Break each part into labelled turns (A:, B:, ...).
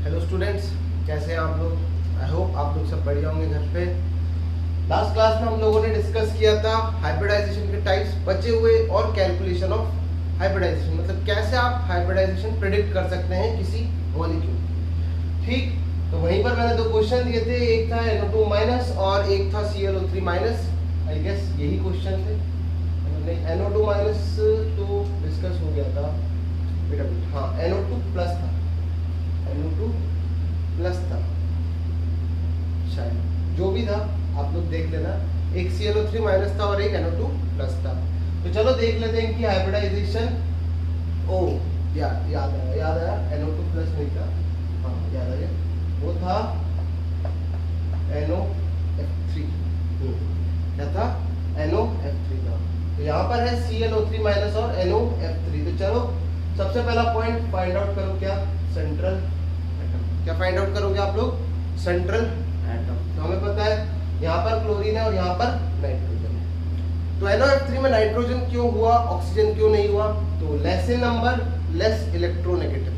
A: Hello students, कैसे हैं आप लोग। आई होप आप लोग सब बढ़िया होंगे घर पे। लास्ट क्लास में हम लोगों ने डिस्कस किया था हाइब्रिडाइजेशन के टाइप्स बचे हुए और कैलकुलेशन ऑफ हाइब्रिडाइजेशन, मतलब कैसे आप हाइब्रिडाइजेशन प्रेडिक्ट कर सकते हैं किसी मॉलिक्यूल। ठीक, तो वहीं पर मैंने दो क्वेश्चन दिए थे, एक था NO2 माइनस और एक था ClO3 माइनस। आई गेस यही क्वेश्चन थे। NO2 माइनस तो डिस्कस हो गया था, हाँ NO2 प्लस था, NO2 प्लस था शायद, जो भी था आप लोग देख लेना। एक ClO3 माइनस था और एक NO2 प्लस था। तो चलो देख लेते हैं कि हाइब्रिडाइजेशन, ओ याद आया NO2 प्लस नहीं था, हाँ याद आ गया, वो था NOF3। क्या था? NOF3 था। तो यहाँ पर है ClO3 माइनस और NOF3। तो चलो सबसे पहला पॉइंट फाइंड आउट करो, क्या? Central atom. क्या फाइंड आउट करोगे आप लोग? Central atom. तो हमें पता है यहाँ पर क्लोरीन है और यहाँ पर नाइट्रोजन है। तो NOF3 में नाइट्रोजन क्यों हुआ, ऑक्सीजन क्यों नहीं हुआ? तो less in number, less electronegative.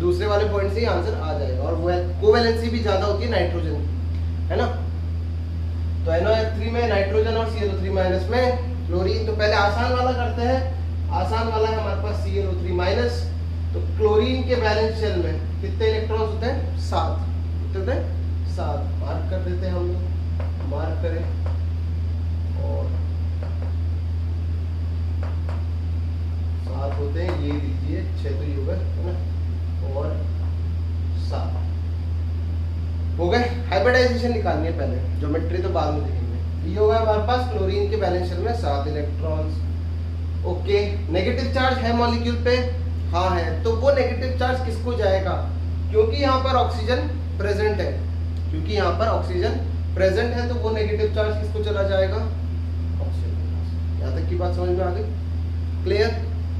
A: दूसरे वाले पॉइंट से ही आंसर आ जाएगा। और वो कोवैलेंसी भी ज्यादा होती है नाइट्रोजन की, है ना। तो NOF3 में नाइट्रोजन और ClO3 माइनस में क्लोरीन। तो पहले आसान वाला करते हैं। आसान वाला है हमारे पास ClO3 माइनस। तो क्लोरीन के वैलेंस शेल में कितने इलेक्ट्रॉन्स होते हैं? 7। कितने होते हैं? 7। मार्क कर देते हैं हम लोग, मार्क करें। और 7 होते हैं, ये दीजिए 6 तो ये हो गए, है ना, और 7 हो गए। हाइब्रिडाइजेशन निकालनी है पहले, ज्योमेट्री तो बाद में देखेंगे। ये होगा हमारे पास क्लोरीन के वैलेंस शेल में 7 इलेक्ट्रॉन्स। ओके, नेगेटिव चार्ज है मॉलिक्यूल पे, हाँ है। तो वो नेगेटिव चार्ज किसको जाएगा? क्योंकि यहाँ पर ऑक्सीजन प्रेजेंट है, क्योंकि यहाँ पर ऑक्सीजन प्रेजेंट है, तो वो नेगेटिव चार्ज किसको चला जाएगा? ऑक्सीजन के पास। यहाँ तक की बात समझ में आ गई? क्लियर?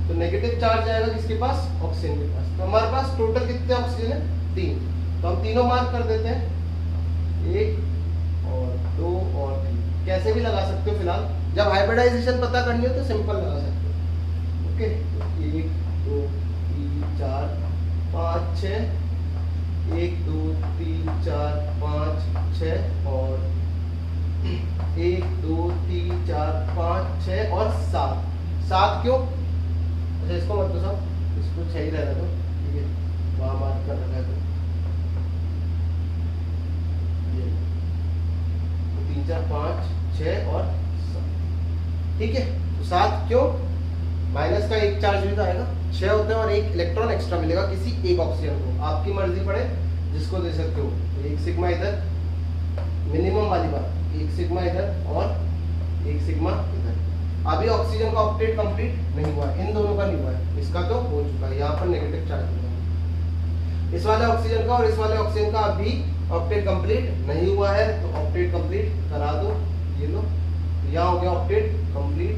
A: तो नेगेटिव चार्ज जाएगा किसके पास? ऑक्सीजन के पास। तो हमारे पास टोटल कितने ऑक्सीजन है? 3। तो हम तीनों मार्क कर देते हैं, 1 और 2 और 3। कैसे भी लगा सकते हो फिलहाल, जब हाइब्रिडाइजेशन पता करनी हो तो सिंपल लगा सकते हो। ओके, 1 2 3 4 5 6, 1 2 3 4 5 6 और 1 2 3 4 5 6 और 7। 7 क्यों? अच्छा इसको मत दो साहब, इसको 6 ही रहना दो, ठीक है, वहाँ मार्क कर रखा है। तो 3 4 5 6 और 7, ठीक है। तो 7 क्यों? माइनस का एक चार्ज भी तो आएगा, 6 होते हैं और एक इलेक्ट्रॉन एक्स्ट्रा मिलेगा किसी एक ऑक्सीजन को। आपकी मर्जी पड़े जिसको दे सकते हो। तो एक सिग्मा इधर, मिनिमम वाली बात, एक सिग्मा इधर और एक सिग्मा इधर। अभी ऑक्सीजन का ऑक्टेट कंप्लीट नहीं हुआ, इन दोनों का नहीं हुआ है, इसका तो हो चुका है। यहाँ पर नेगेटिव चार्ज है इस वाले ऑक्सीजन का, और इस वाले ऑक्सीजन का अभी ऑक्टेट कंप्लीट नहीं हुआ है। तो ऑक्टेट कंप्लीट करा दो, ये लो, यहाँ हो गया ऑक्टेट कंप्लीट।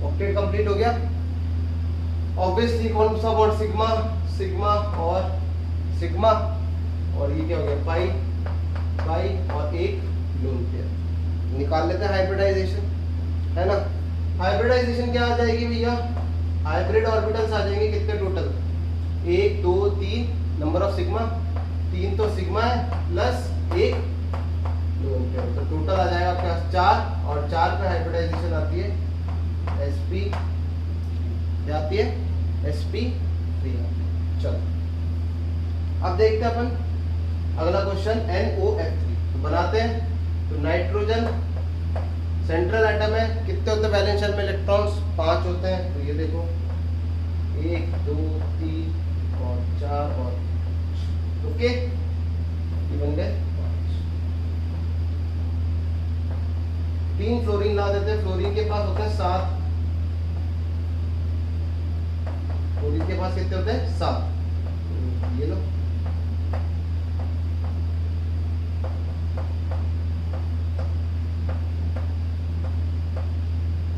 A: ऑक्टेट कंप्लीट हो गया। ऑब्वियसली कौन सा बॉन्ड? सिग्मा, सिग्मा और सिग्मा, और ये क्या हो गया? पाई, पाई और एक लोन पेयर। निकाल लेते हैं हाइब्रिडाइजेशन, है ना। हाइब्रिडाइजेशन क्या आ जाएगी भैया? हाइब्रिड ऑर्बिटल्स आ जाएंगे कितने टोटल? 1 2 3, नंबर ऑफ सिग्मा 3, तो सिग्मा है प्लस एक लोन पेयर, तो टोटल आ जाएगा आपके पास 4। और 4 पे हाइब्रिडाइजेशन आती है sp, क्या आती है? sp3। चलो अब देखते हैं अपन अगला क्वेश्चन, NOF3 तो बनाते हैं। तो नाइट्रोजन सेंट्रल एटम है, कितने होते हैं वैलेंस शेल में इलेक्ट्रॉन्स? 5 होते हैं। तो ये देखो 1 2 3 और 4 और 5। ओके, ये बन गए 5। 3 फ्लोरीन ला देते हैं। फ्लोरीन के पास होते हैं 7। फ्लोरीन के पास कितने होते हैं? 7। ये लो,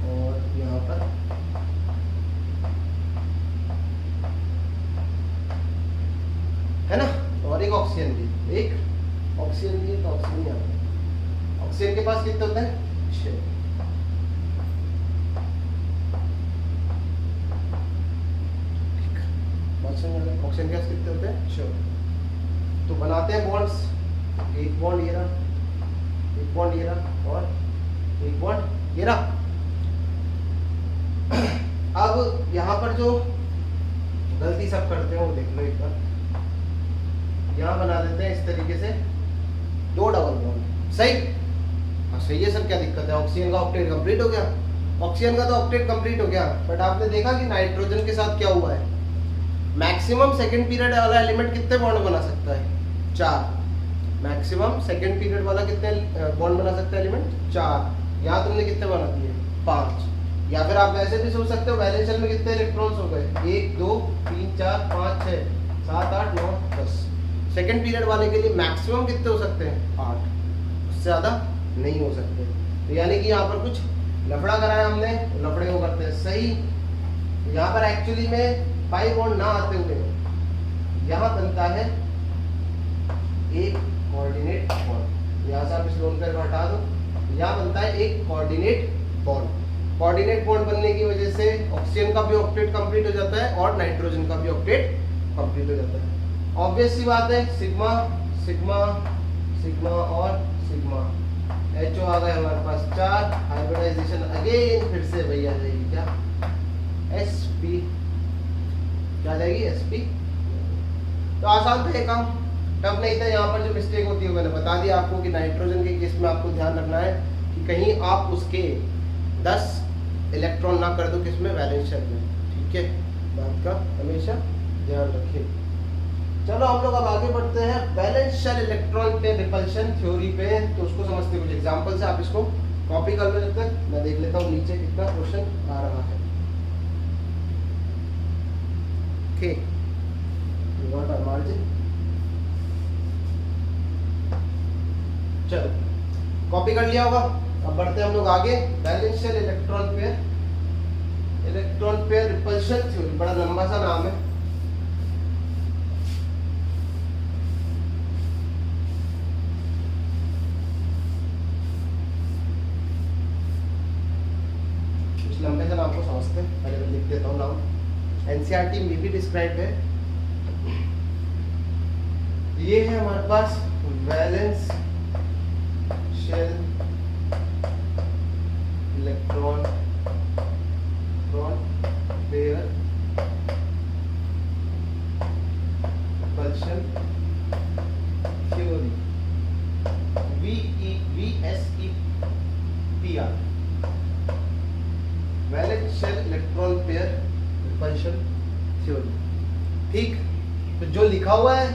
A: और यहाँ पर है ना, और एक ऑक्सीजन भी, एक ऑक्सीजन भी है, तो ऑक्सीजन यहाँ पर। ऑक्सीजन के पास कितने होते हैं? 6। ऑक्सीजन गैस कितने होते हैं? श्योर। तो बनाते हैं बॉन्ड्स, एक बॉन्ड ये रहा, एक बॉन्ड ये रहा और एक बॉन्ड ये रहा। अब यहाँ पर जो गलती सब करते हैं वो देख लो एक बार, यहाँ बना देते हैं इस तरीके से 2 डबल बॉन्ड। सही? हाँ सही है सर, क्या दिक्कत है? ऑक्सीजन का ऑक्टेट कंप्लीट हो गया, ऑक्सीजन का तो ऑक्टेट कंप्लीट हो गया। बट आपने देखा कि नाइट्रोजन के साथ क्या हुआ है, मैक्सिमम सेकंड पीरियड वाला एलिमेंट कितने बॉन्ड बना सकता है? 4। मैक्सिमम सेकंड पीरियड वाला कितने बॉन्ड बना सकता है एलिमेंट? 4। यहाँ तुमने कितने बना दिए? 5। या फिर आप वैसे भी सोच सकते हो वैलेंस शेल में कितने इलेक्ट्रॉन्स हो गए? 1 2 3 4 5 6 7 8 9 10। सेकंड पीरियड वाले के लिए मैक्सिमम कितने हो सकते हैं? 8, उससे ज़्यादा नहीं हो सकते। तो यानी कि यहाँ पर कुछ लफड़ा कराया हमने, लफड़े को करते हैं सही। यहाँ पर एक्चुअली में पाई बॉन्ड ना आते हुए यहाँ बनता है एक कोऑर्डिनेट बॉन्ड। यहाँ से आप इस लोन पेयर को हटा दो, यहाँ बनता है एक कोऑर्डिनेट बॉन्ड। कोऑर्डिनेट बॉन्ड बनने की वजह से ऑक्सीजन का भी ऑक्टेट कंप्लीट हो जाता है और नाइट्रोजन का भी ऑक्टेट कंप्लीट हो जाता है। ऑब्वियस सी बात है, सिग्मा सिग्मा सिग्मा और सिग्मा HO आ गए हमारे पास 4। हाइब्रिडाइजेशन अगेन फिर से वही आ जाएगी, क्या? sp, क्या आ जाएगी? sp। तो आसान था ये काम, टफ नहीं था। यहाँ पर जो मिस्टेक होती है मैंने बता दिया आपको कि नाइट्रोजन के केस में आपको ध्यान रखना है कि कहीं आप उसके 10 इलेक्ट्रॉन ना कर दो किसमें? वैलेंस शेल में। ठीक है, बात का हमेशा ध्यान रखें। चलो हम लोग अब आगे बढ़ते हैं वैलेंस शेल इलेक्ट्रॉन पे रिपल्शन थ्योरी पे। तो उसको समझते कुछ एग्जांपल से, आप इसको कॉपी कर लो जब तक, मैं देख लेता हूँ नीचे कितना क्वेश्चन आ रहा है। ठीक, मार्जिन, चलो कॉपी कर लिया होगा। अब बढ़ते हैं हम लोग आगे। Valence shell electron pair repulsion theory, बड़ा लंबा सा नाम है। कुछ लंबे से नाम को समझते हैं, पहले मैं लिख देता हूँ नाम। एनसीईआरटी में भी डिस्क्राइब है। ये है हमारे पास valence shell electron pair repulsion theory, VSEPR, valence shell electron pair repulsion theory. ठीक, तो जो लिखा हुआ है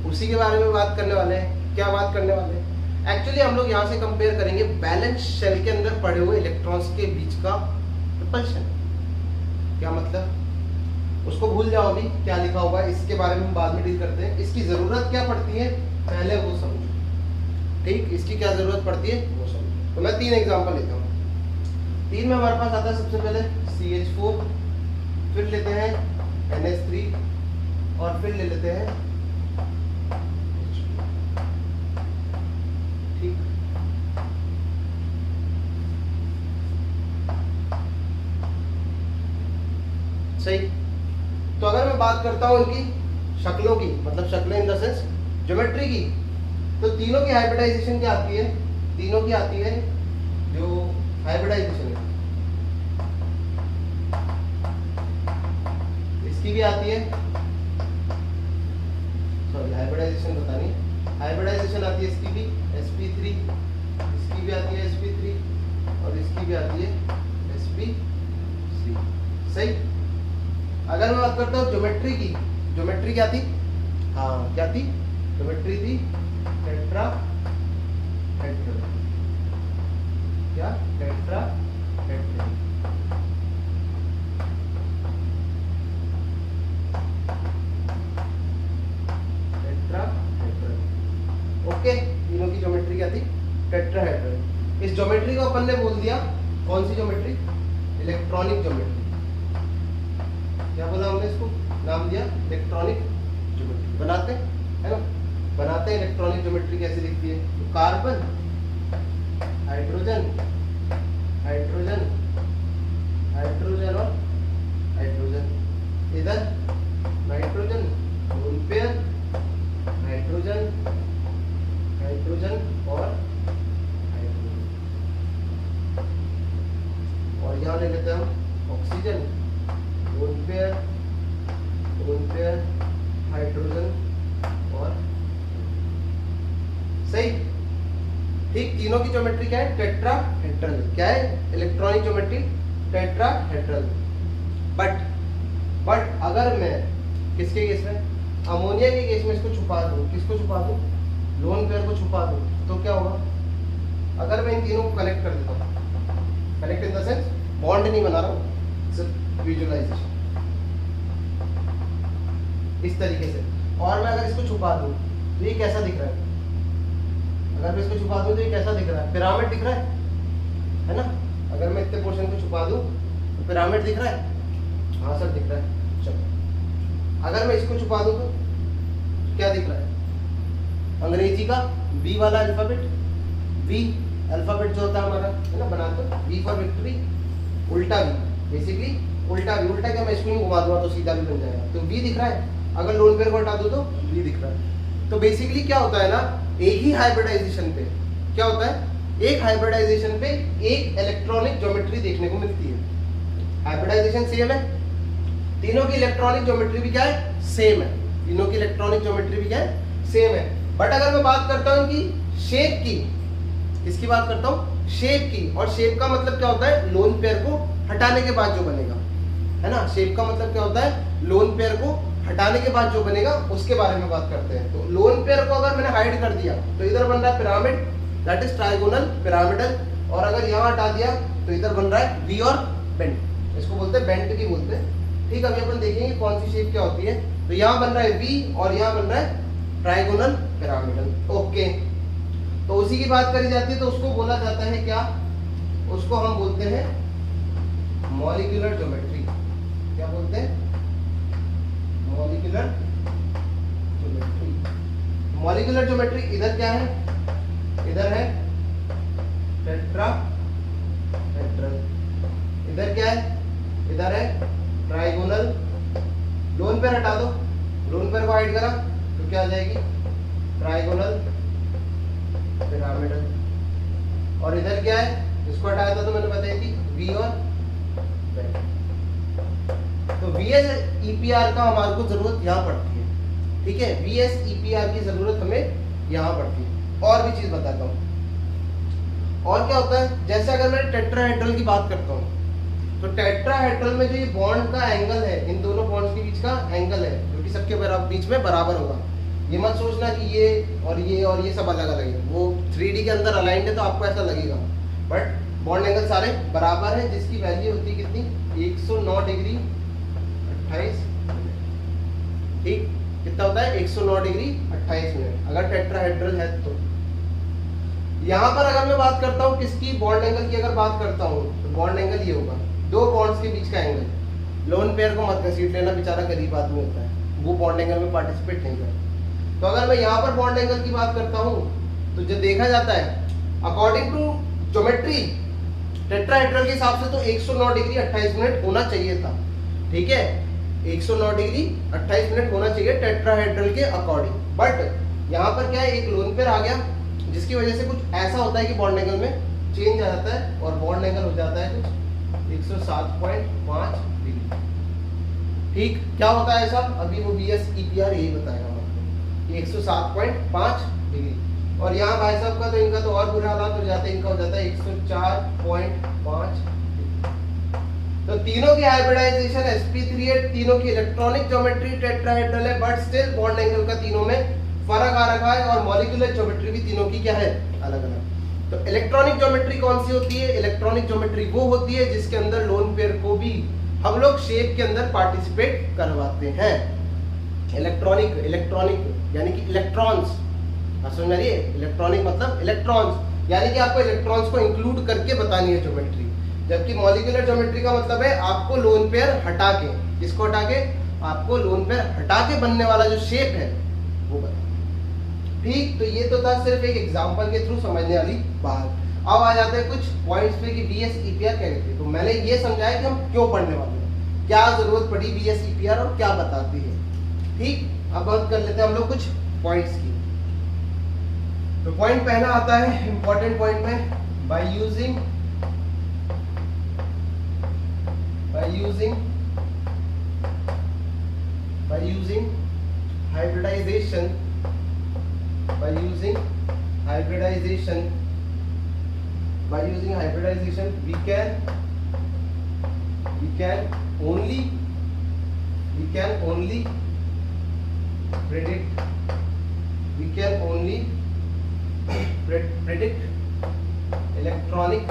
A: उसी के बारे में बात करने वाले हैं। क्या बात करने वाले हैं? एक्चुअली हम लोग यहाँ से कंपेयर करेंगे बैलेंस शेल के अंदर पड़े हुए इलेक्ट्रॉन्स के बीच का रिपल्शन। क्या मतलब? उसको भूल जाओ, अभी क्या लिखा हुआ है इसके बारे में हम बाद में डील करते हैं। इसकी जरूरत क्या पड़ती है पहले वो समझो। ठीक, इसकी क्या जरूरत पड़ती है वो समझो। तो मैं 3 एग्जांपल लेता हूँ। 3 में हमारे पास आता है सबसे पहले CH4, फिर लेते हैं NH3 और फिर ले लेते हैं ठीक। सही। तो अगर मैं बात करता हूं इनकी शक्लों की, मतलब शक्लें इन द सेंस ज्योमेट्री की, तो तीनों की हाइब्रिडाइजेशन क्या आती है? तीनों की आती है जो हाइब्रिडाइजेशन है, इसकी भी आती है, सॉरी हाइब्रिडाइजेशन बतानी, हाइब्रिडाइजेशन आती है इसकी भी sp3, इसकी भी आती है sp3 और इसकी भी आती है sp3। सही। अगर मैं बात करता हूँ ज्योमेट्री की, ज्योमेट्री क्या थी? हाँ क्या थी? ज्योमेट्री थी टेट्राहेड्रल। क्या? टेट्राहेड्रल। टेट्राहेड्रल। ओके, तीनों की ज्योमेट्री क्या थी? टेट्राहेड्रल। इस ज्योमेट्री को अपन ने बोल दिया कौन सी ज्योमेट्री? Electronic geometry. क्या बोला हमने इसको? नाम दिया इलेक्ट्रॉनिक ज्योमेट्री। बनाते है ना, बनाते हैं। इलेक्ट्रॉनिक ज्योमेट्री कैसे दिखती है? तो कार्बन, हाइड्रोजन, हाइड्रोजन, हाइड्रोजन और हाइड्रोजन, इधर नाइट्रोजन, पेयर हाइड्रोजन और सही। ठीक, तीनों की ज्योमेट्री क्या है? टेट्राहेड्रल। क्या है? Electronic geometry tetrahedral. बट अगर मैं किसके केस में, अमोनिया के केस में इसको छुपा दूं, किसको छुपा दूं? लोन पेयर को छुपा दूं, तो क्या होगा? अगर मैं इन तीनों को कनेक्ट कर देता हूं, connect in the sense bond नहीं बना रहा हूं, सिर्फ विजुअलाइजेशन इस तरीके से, और मैं अगर इसको छुपा दूं तो ये कैसा दिख रहा है? अगर मैं इसको छुपा दूं तो ये कैसा दिख रहा है? पिरामिड दिख रहा है ना? अगर मैं इतने पोर्शन को छुपा दूं तो पिरामिड दिख रहा है? हाँ सर दिख रहा है। चलो, अगर मैं इसको छुपा दूं तो क्या दिख रहा है? अंग्रेजी का V वाला अल्फाबेट, V अल्फाबेट जो होता है हमारा, है ना, बनाते V फॉर विक्ट्री, उल्टा V, बेसिकली उल्टा V। उल्टा क्या, मैं इसको ही घुमा दूंगा तो सीधा भी बन जाएगा। तो V दिख रहा है, अगर लोन पेयर को हटा दो तो V दिख रहा है। तो बेसिकली क्या होता है ना, एक ही हाइब्रिडाइजेशन पे क्या होता है, एक हाइब्रिडाइजेशन पे एक इलेक्ट्रॉनिक ज्योमेट्री देखने को मिलती है। हाइब्रिडाइजेशन सेम है, तीनों की इलेक्ट्रॉनिक ज्योमेट्री भी क्या है? सेम है। तीनों की इलेक्ट्रॉनिक ज्योमेट्री भी क्या है? सेम है। बट अगर मैं बात करता हूं कि शेप की, किसकी बात करता हूं? शेप की। और शेप का मतलब क्या होता है? लोन पेयर को हटाने के बाद जो बनेगा, है ना। शेप का मतलब क्या होता है? लोन पेयर को हटाने के बाद जो बनेगा उसके बारे में बात करते हैं। तो लोन पेयर को अगर मैंने हाइड कर दिया तो इधर बन रहा है pyramid, that is trigonal pyramidal, और अगर यहाँ हटा दिया तो इधर बन रहा है वी और बेंट। इसको बोलते हैं बेंट की बोलते हैं। ठीक, अभी अपन देखेंगे कौन सी शेप क्या होती है। तो यहाँ बन रहा है वी और यहाँ बन रहा है ट्राइगोनल पिरामिडल। ओके, तो उसी की बात करी जाती है, तो उसको बोला जाता है क्या? उसको हम बोलते हैं मॉलिक्यूलर ज्योमेट्री। क्या बोलते हैं? Molecular geometry. मॉलिक्यूलर ज्योमेट्री इधर क्या है? इधर है टेट्राहेड्रल। इधर क्या है? इधर है ट्राइगोनल। लोन पेयर हटा दो, लोन पेयर को हाइड करा तो क्या आ जाएगी? Trigonal pyramidal. और इधर क्या है? इसको हटाया था तो मैंने बताई थी वी और बेंट। तो VS EPR का हमारे को जरूरत यहाँ पड़ती है। ठीक है, VS EPR की जरूरत हमें यहाँ पड़ती है। और भी चीज बताता हूँ, और क्या होता है, जैसे अगर मैं टेट्राहेड्रल की बात करता हूँ तो टेट्राहेड्रल में जो ये बॉन्ड का एंगल है, इन दोनों बॉन्ड्स के बीच का एंगल है जो कि सबके बीच में बराबर होगा। ये मत सोचना कि ये और ये सब अलग अलग है, वो 3D के अंदर अलाइंड है तो आपको ऐसा लगेगा, बट बॉन्ड एंगल सारे बराबर है, जिसकी वैल्यू होती है कितनी? 109 डिग्री 28 मिनट। ठीक, कितना होता है? 109 डिग्री 28 मिनट अगर टेट्राहेड्रल है तो। यहाँ पर अगर मैं बात करता हूँ किसकी, बॉन्ड एंगल की अगर बात करता हूँ तो बॉन्ड एंगल ये होगा, दो बॉन्ड्स के बीच का एंगल। लोन पेयर को मत घसीट लेना, बेचारा गरीब आदमी होता है, वो बॉन्ड एंगल में पार्टिसिपेट नहीं करता। तो अगर मैं यहाँ पर बॉन्ड एंगल की बात करता हूँ तो जो देखा जाता है अकॉर्डिंग टू ज्योमेट्री टेट्राहेड्रल के हिसाब से तो 109 डिग्री 28 मिनट होना चाहिए था। ठीक है, 109 डिग्री 28 मिनट होना चाहिए टेट्राहेड्रल के अकॉर्डिंग। बट यहाँ पर क्या है, एक लोन पेयर आ गया जिसकी वजह से कुछ ऐसा होता है कि बॉन्ड एंगल में चेंज आ जाता है और बॉन्ड एंगल हो जाता है कुछ 107.5 डिग्री। ठीक, क्या होता है ऐसा? अभी वो VS EPR यही बताएगा आपको, 107.5 डिग्री। और यहाँ भाई साहब का तो इनका तो और बुरा हालात हो जाता है, इनका हो जाता है 104.5 डिग्री। तो तीनों की हाइब्रिडाइजेशन sp3 है, तीनों की इलेक्ट्रॉनिक ज्योमेट्री टेट्राहेड्रल है, बट स्टिल बॉन्ड एंगल का तीनों में फर्क आ रखा है, और मॉलिक्यूलर ज्योमेट्री भी तीनों की क्या है? अलग अलग। तो इलेक्ट्रॉनिक ज्योमेट्री कौन सी होती है? इलेक्ट्रॉनिक ज्योमेट्री वो होती है जिसके अंदर लोन पेयर को भी हम लोग शेप के अंदर पार्टिसिपेट करवाते हैं। इलेक्ट्रॉनिक यानी कि इलेक्ट्रॉन्स, समझ में आ रही है? इलेक्ट्रॉनिक मतलब इलेक्ट्रॉन्स, यानी कि आपको इलेक्ट्रॉन्स को इंक्लूड करके बतानी है ज्योमेट्री। जबकि मॉलिक्यूलर ज्योमेट्री का मतलब है आपको लोन पेयर हटा के, किसको हटा के? आपको लोन पेयर हटा के बनने वाला जो शेप है वो बता। ठीक, तो ये तो था सिर्फ एक एग्जांपल के थ्रू समझने वाली बात। अब आ जाते हैं कुछ पॉइंट्स पे कि VS EPR क्या कहते हैं। तो मैंने ये समझाया कि हम क्यों पढ़ने वाले हैं, क्या जरूरत पड़ी VS EPR और क्या बताती है। ठीक, अब बात कर लेते हैं हम लोग कुछ पॉइंट्स की। तो पॉइंट पहला आता है इंपॉर्टेंट पॉइंट में, by using by using hybridization we can only predict electronic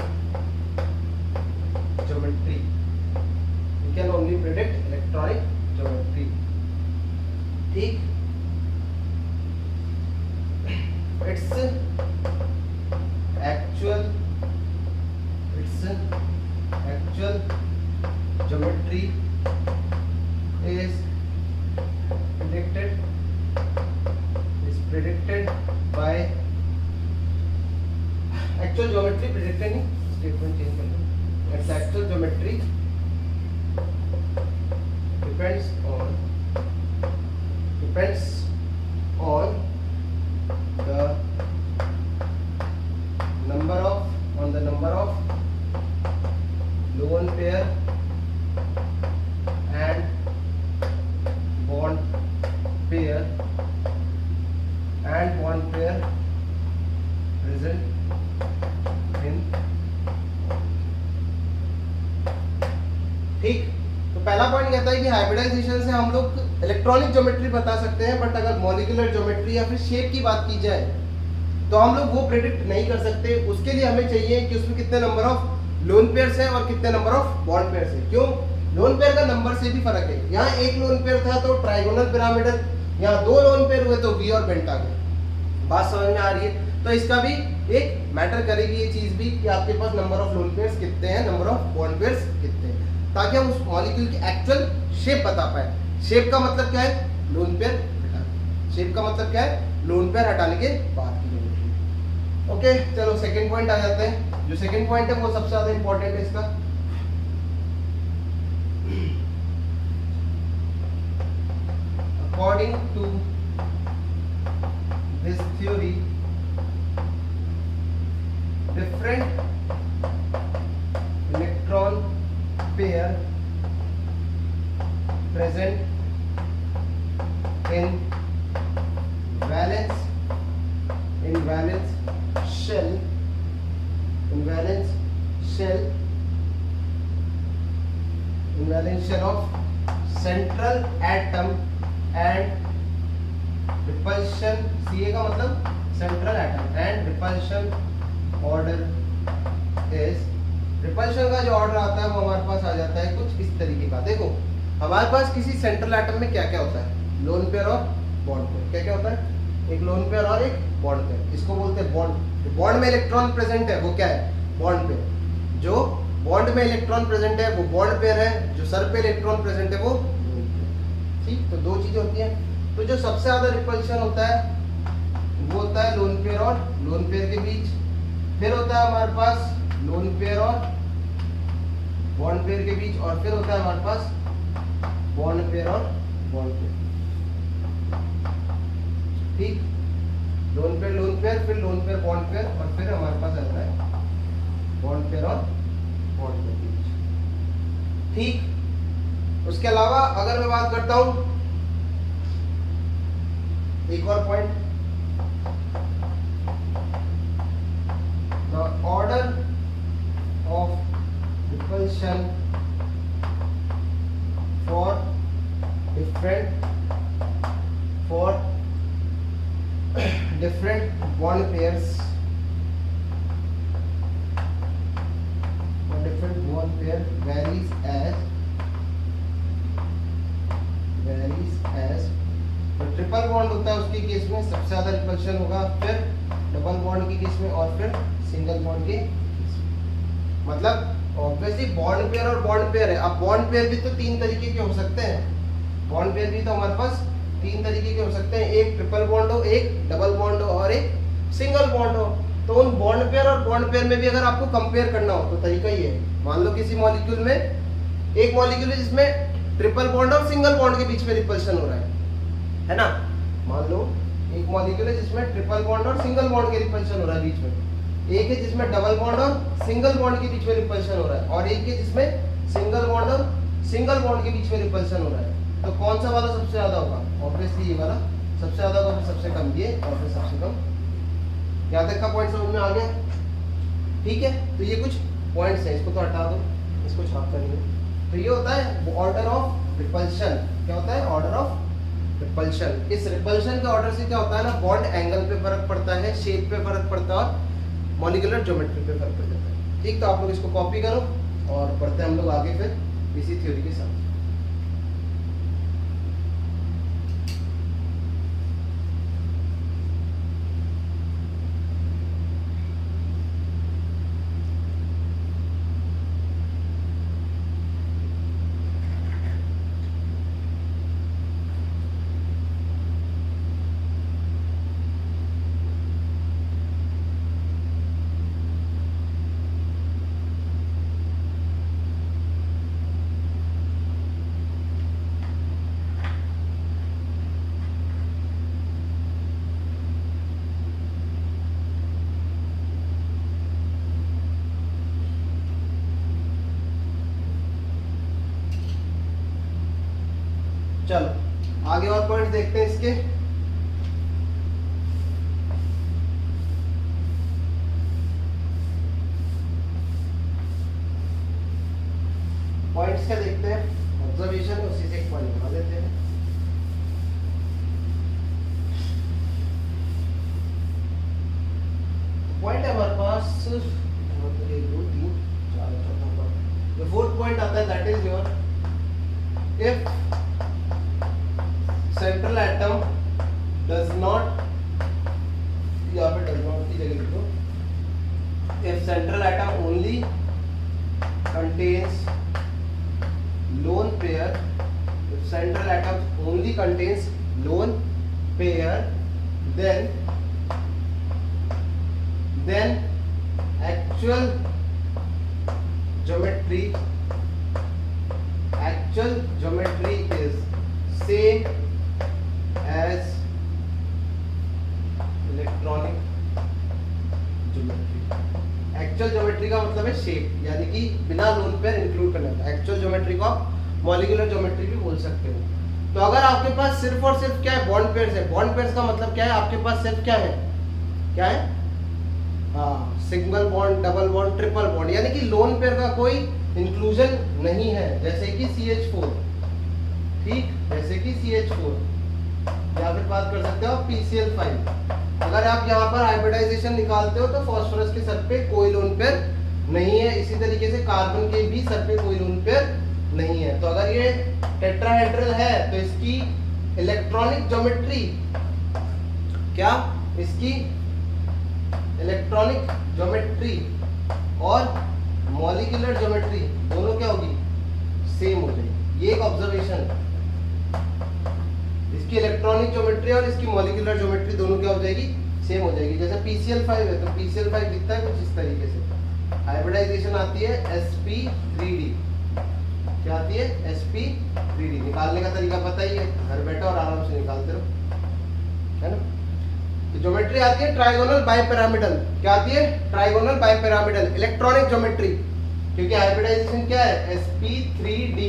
A: geometry. ठीक, its actual geometry is predicted by actual geometry predicted नहीं, statement change कर लो. Its actual geometry depends on the number of lone pair and bond pair present in. ठीक, तो पहला point कहता है कि hybridisation से हम लोग इलेक्ट्रॉनिक ज्योमेट्री बता सकते हैं, बट अगर मॉलिक्यूलर ज्योमेट्री या फिर शेप की बात की जाए तो हम लोग वो प्रेडिक्ट नहीं कर सकते. उसके लिए हमें चाहिए कि उसमें कितने नंबर ऑफ लोन पेयर्स है और कितने नंबर ऑफ बॉन्ड पेयर्स है. क्यों? लोन पेयर का नंबर से भी फर्क है. यहाँ एक लोन पेयर था तो ट्राइगोनल पिरामिडल, यहाँ दो लोन पेयर हुए तो वी और पेंटागन. बात समझ में आ रही है? तो इसका भी एक मैटर करेगी ये चीज भी कि आपके पास नंबर ऑफ लोन पेयर्स कितने हैं, नंबर ऑफ बॉन्ड पेयर्स कितने हैं, ताकि हम उस मॉलिक्यूल की एक्चुअल शेप बता पाए. शेप का मतलब क्या है? लोन पेयर हटाने. शेप का मतलब क्या है? लोन पेयर हटाने के बाद की ज्योमेट्री. ओके, चलो सेकंड पॉइंट आ जाते हैं. जो सेकंड पॉइंट है वो सबसे ज्यादा इंपॉर्टेंट है इसका. According to this theory different electron pair present in valence shell of central atom and repulsion, CA का मतलब central atom and repulsion order is. Repulsion का जो ऑर्डर आता है वो हमारे पास आ जाता है कुछ इस तरीके का. देखो हमारे पास किसी सेंट्रल एटम में क्या क्या होता है? लोन पेयर और बॉन्ड पेयर. क्या क्या होता है? एक लोन पेयर और एक बॉन्ड पेयर. इसको बोलते हैं बॉन्ड. बॉन्ड में इलेक्ट्रॉन प्रेजेंट है वो क्या है? Bond pair. जो बॉन्ड में इलेक्ट्रॉन प्रेजेंट है वो बॉन्ड पेयर है. जो सर पे इलेक्ट्रॉन प्रेजेंट है वो लोन पेयर. ठीक, तो दो चीजें होती हैं. तो जो सबसे ज्यादा रिपल्शन होता है वो होता है लोन पेयर और लोन पेयर के बीच. फिर होता है हमारे पास लोन पेयर और बॉन्ड पेयर के बीच, और फिर होता है हमारे पास बॉन्ड पेयर और बॉन्ड पेयर. ठीक, लोन पेयर फिर लोन पेयर बॉन्ड पेयर, और फिर हमारे पास आता है बॉन्ड पेयर और बॉन्ड पेयर के बीच. ठीक, उसके अलावा अगर मैं बात करता हूं एक और point, the order of repulsion for different bond pairs varies as तो ट्रिपल बॉन्ड होता है उसके केस में सबसे ज्यादा रिपल्शन होगा, फिर डबल बॉन्ड के केस में, और फिर सिंगल बॉन्ड के केस में. मतलब ऑब्वियसली बॉन्ड पेयर और बॉन्ड पेयर है. अब बॉन्ड पेयर भी तो तीन तरीके के हो सकते हैं. बॉन्ड पेयर भी तो हमारे पास तीन तरीके के हो सकते हैं. एक ट्रिपल बॉन्ड हो, एक डबल बॉन्ड हो, और एक सिंगल बॉन्ड हो. तो उन बॉन्ड पेयर और बॉन्ड पेयर में भी अगर आपको कंपेयर करना हो तो तरीका ये है. मान लो किसी मॉलिक्यूल में एक मॉलिक्यूल है जिसमें ट्रिपल बॉन्ड और सिंगल बॉन्ड के बीच में रिपल्शन हो रहा है ना. मान लो एक मॉलिक्यूल है जिसमें ट्रिपल बॉन्ड और सिंगल बॉन्ड के रिपल्शन हो रहा है बीच में. एक है जिसमें डबल बॉन्ड और सिंगल बॉन्ड के बीच में रिपल्शन हो रहा है, और एक है जिसमें सिंगल बॉन्ड और सिंगल बॉन्ड के बीच में रिपल्शन हो रहा है. तो कौन सा वाला सबसे ज्यादा होगा? ऑब्वियसली ये वाला सबसे ज्यादा होगा, फिर सबसे कम ये, और फिर सबसे कम। यहाँ तक का पॉइंट समझ में आ गया? ठीक है, तो ये कुछ पॉइंट्स है, इसको तो हटा दो, इसको छापता नहीं है। तो ये होता है ऑर्डर ऑफ रिपल्शन। क्या होता है? Order of repulsion. इस रिपल्शन के ऑर्डर से क्या होता है ना, बॉन्ड एंगल पे फर्क पड़ता है, शेप पे फर्क पड़ता है, और मॉलिक्यूलर ज्योमेट्री पे फर्क पड़ जाता है। ठीक, तो आप लोग इसको कॉपी करो और पढ़ते हैं हम लोग आगे फिर इसी थ्योरी के साथ। चलो आगे और पॉइंट देखते हैं इसके। पॉइंट्स क्या देखते हैं? ऑब्जर्वेशन, उसी से एक पॉइंट बना देते हैं। पॉइंट है हमारे पास 1 2 3 4 चौथा पॉइंट। द फोर्थ पॉइंट आता है, that is your if central atom does not, यहाँ पे डज नॉट की जगह लिखो, if central atom only contains lone pair, if central atom only contains lone pair, then actual geometry is same as electronic geometry। Actual geometry का मतलब है shape, यानी कि बिना लोन पेयर इंक्लूड करने का। एक्चुअल ज्योमेट्री को आप मॉलिक्यूलर ज्योमेट्री भी बोल सकते हो। तो अगर आपके पास सिर्फ और सिर्फ क्या है, बॉन्ड पेयर्स है। बॉन्ड पेयर्स का मतलब क्या है? आपके पास सिर्फ क्या है, क्या है? हाँ, single bond, double bond, triple bond, यानी कि लोन पेयर का कोई इंक्लूजन नहीं है। जैसे कि CH4, ठीक, जैसे कि CH4, या फिर बात कर सकते हो PCl5। अगर आप यहाँ पर हाइब्रिडाइजेशन निकालते हो तो फास्फोरस के सर पे कोई लोन पेयर नहीं है। इसी तरीके से कार्बन के भी सर पे कोई लोन पेयर नहीं है। तो अगर ये टेट्राहेड्रल है तो इसकी इलेक्ट्रॉनिक ज्योमेट्री, क्या इसकी इलेक्ट्रॉनिक ज्योमेट्री और मॉलिक्यूलर ज्योमेट्री दोनों क्या होगी? सेम हो जाएगी। ये एक ऑब्जर्वेशन है। इसकी इलेक्ट्रॉनिक ज्योमेट्री और इसकी मॉलिक्यूलर ज्योमेट्री दोनों क्या हो जाएगी? सेम हो जाएगी। जैसे PCl5 है तो PCl5 दिखता है कुछ इस तरीके से। हाइब्रिडाइजेशन आती है sp3d। क्या आती है? sp3d। निकालने का तरीका पता ही है, घर बैठो और आराम से निकालते रहो, है ना। तो ज्योमेट्री आती है ट्राइगोनल बाइपिरामिडल। क्या आती है? ट्राइगोनल बाइपिरामिडल इलेक्ट्रॉनिक ज्योमेट्री, क्योंकि हाइब्रिडाइजेशन क्या है? sp3d,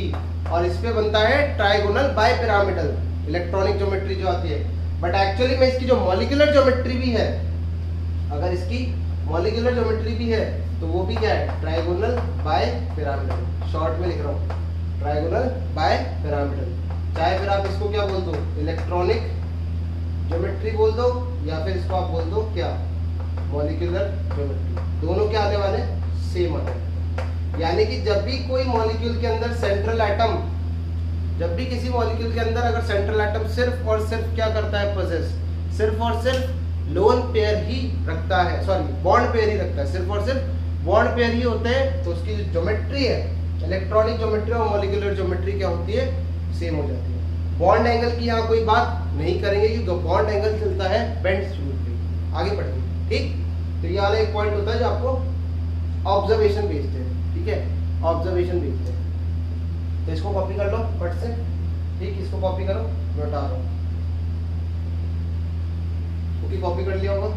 A: और इस पे बनता है ट्राइगोनल बाइपिरामिडल इलेक्ट्रॉनिक ज्योमेट्री जो आती है। बट एक्चुअली में इसकी जो मॉलिक्यूलर ज्योमेट्री भी है, अगर इसकी मॉलिक्यूलर ज्योमेट्री भी है तो वो भी क्या है? Trigonal bipyramidal. शॉर्ट में लिख रहा हूँ, ट्राइगोनल बाइपिरामिडल। चाहे फिर आप इसको क्या बोल दो? इलेक्ट्रॉनिक ज्योमेट्री बोल दो, या फिर इसको आप बोल दो क्या? Molecular geometry. दोनों क्या आने वाले? सेम आने वाले। यानी कि जब भी कोई मॉलिक्यूल के अंदर सेंट्रल एटम, जब भी किसी मॉलिक्यूल के अंदर अगर सेंट्रल एटम सिर्फ और सिर्फ क्या करता है? पोजेस, सिर्फ और सिर्फ लोन पेयर ही रखता है, सॉरी बॉन्ड पेयर ही रखता है, सिर्फ और सिर्फ बॉन्ड पेयर ही होते हैं, तो उसकी जो ज्योमेट्री है, इलेक्ट्रॉनिक ज्योमेट्री और मॉलिक्यूलर ज्योमेट्री क्या होती है? सेम हो जाती है। बॉन्ड एंगल की यहाँ कोई बात नहीं करेंगे क्योंकि बॉन्ड एंगल चलता है बेंड्स रूल पे। आगे बढ़ेंगे, ठीक। तो ये वाला एक पॉइंट होता है जो आपको ऑब्जर्वेशन बेस्ड है, ठीक है, ऑब्जर्वेशन बेस्ड है। तो इसको कॉपी कर लो फट से, ठीक, इसको कॉपी करो, मैं हटा रहा हूँ। ओके, कॉपी कर लिया होगा।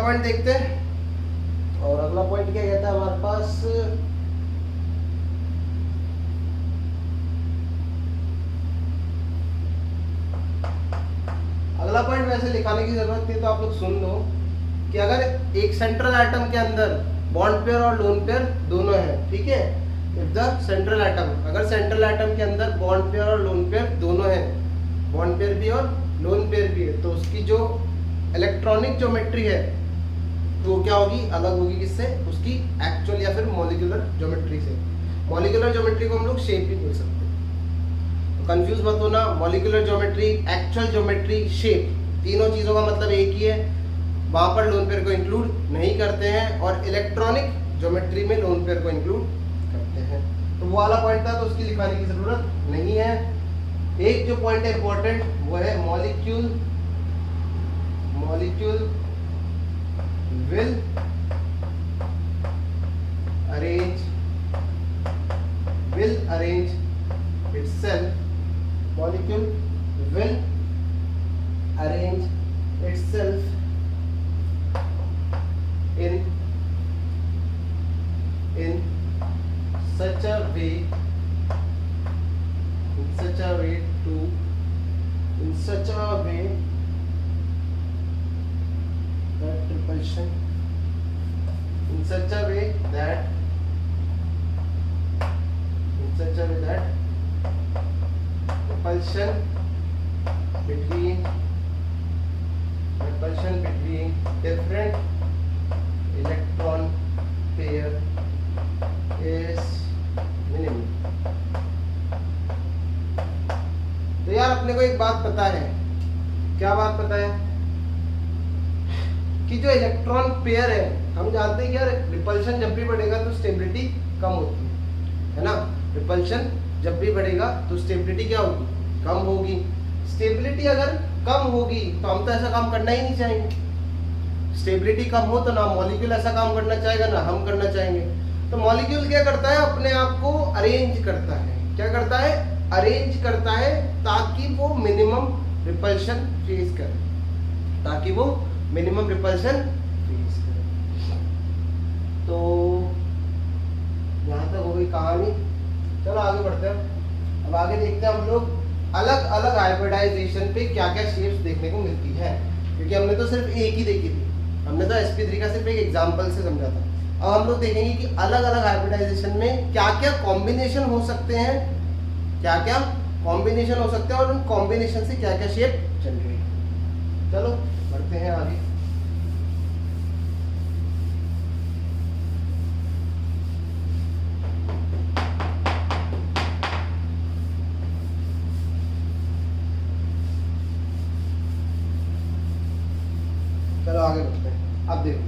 A: पॉइंट देखते हैं। और अगला पॉइंट क्या कहता है हमारे पास, अगला पॉइंट वैसे लिखाने की जरूरत नहीं तो आप लोग सुन लो कि अगर एक सेंट्रल एटम के अंदर बॉन्ड पेयर और लोन पेयर दोनों है, ठीक है, इफ द सेंट्रल एटम, अगर सेंट्रल एटम के अंदर बॉन्ड पेयर और लोन पेयर दोनों है, बॉन्ड पेयर भी और लोन पेयर भी है, तो उसकी जो इलेक्ट्रॉनिक ज्योमेट्री है तो क्या होगी, अलग होगी किससे, उसकी एक्चुअल या फिर मॉलिक्यूलर ज्योमेट्री से। मॉलिक्यूलर ज्योमेट्री को हम लोग शेप भी बोल सकते हैं, तो कंफ्यूज मत होना। Molecular geometry, actual geometry, shape, तीनों चीजों का मतलब एक ही है। वहां पर लोन पेयर को इंक्लूड नहीं करते हैं और इलेक्ट्रॉनिक ज्योमेट्री में लोन पेयर को इंक्लूड करते हैं। तो वो वाला पॉइंट था तो उसकी लिखाने की जरूरत नहीं है। एक जो पॉइंट है इंपॉर्टेंट वो है molecule will arrange itself, molecule will arrange itself in such a way that repulsion, in such a way that repulsion between different electron pair is minimum। तो यार अपने को एक बात पता है, क्या बात पता है कि जो इलेक्ट्रॉन पेयर है, हम जानते हैं कि यार रिपल्शन जब भी बढ़ेगा तो स्टेबिलिटी कम होती है ना। रिपल्शन जब भी बढ़ेगा तो स्टेबिलिटी क्या होगी, कम होगी। स्टेबिलिटी अगर कम होगी तो हम तो ऐसा काम करना ही नहीं चाहेंगे। स्टेबिलिटी कम हो तो ना मॉलिक्यूल ऐसा काम करना चाहेगा ना हम करना चाहेंगे। तो मॉलिक्यूल क्या करता है, अपने आप को अरेंज करता है। क्या करता है, अरेंज करता है ताकि वो मिनिमम रिपल्शन फेस करे, ताकि वो मिनिमम रिपल्शन फेस करे। तो यहाँ तक हो गई कहानी। चलो आगे बढ़ते हैं। अब आगे देखते हैं हम लोग अलग अलग हाइब्रिडाइजेशन पे क्या क्या शेप्स देखने को मिलती है, क्योंकि हमने तो सिर्फ एक ही देखी थी, हमने तो sp3 का सिर्फ एक एग्जांपल से समझा था। अब हम लोग देखेंगे कि अलग अलग हाइब्रिडाइजेशन में क्या क्या कॉम्बिनेशन हो सकते हैं, क्या क्या कॉम्बिनेशन हो सकते हैं और उन कॉम्बिनेशन से क्या क्या शेप जनरेट। चलो बढ़ते हैं आगे। चलो आगे बढ़ते हैं। अब देखो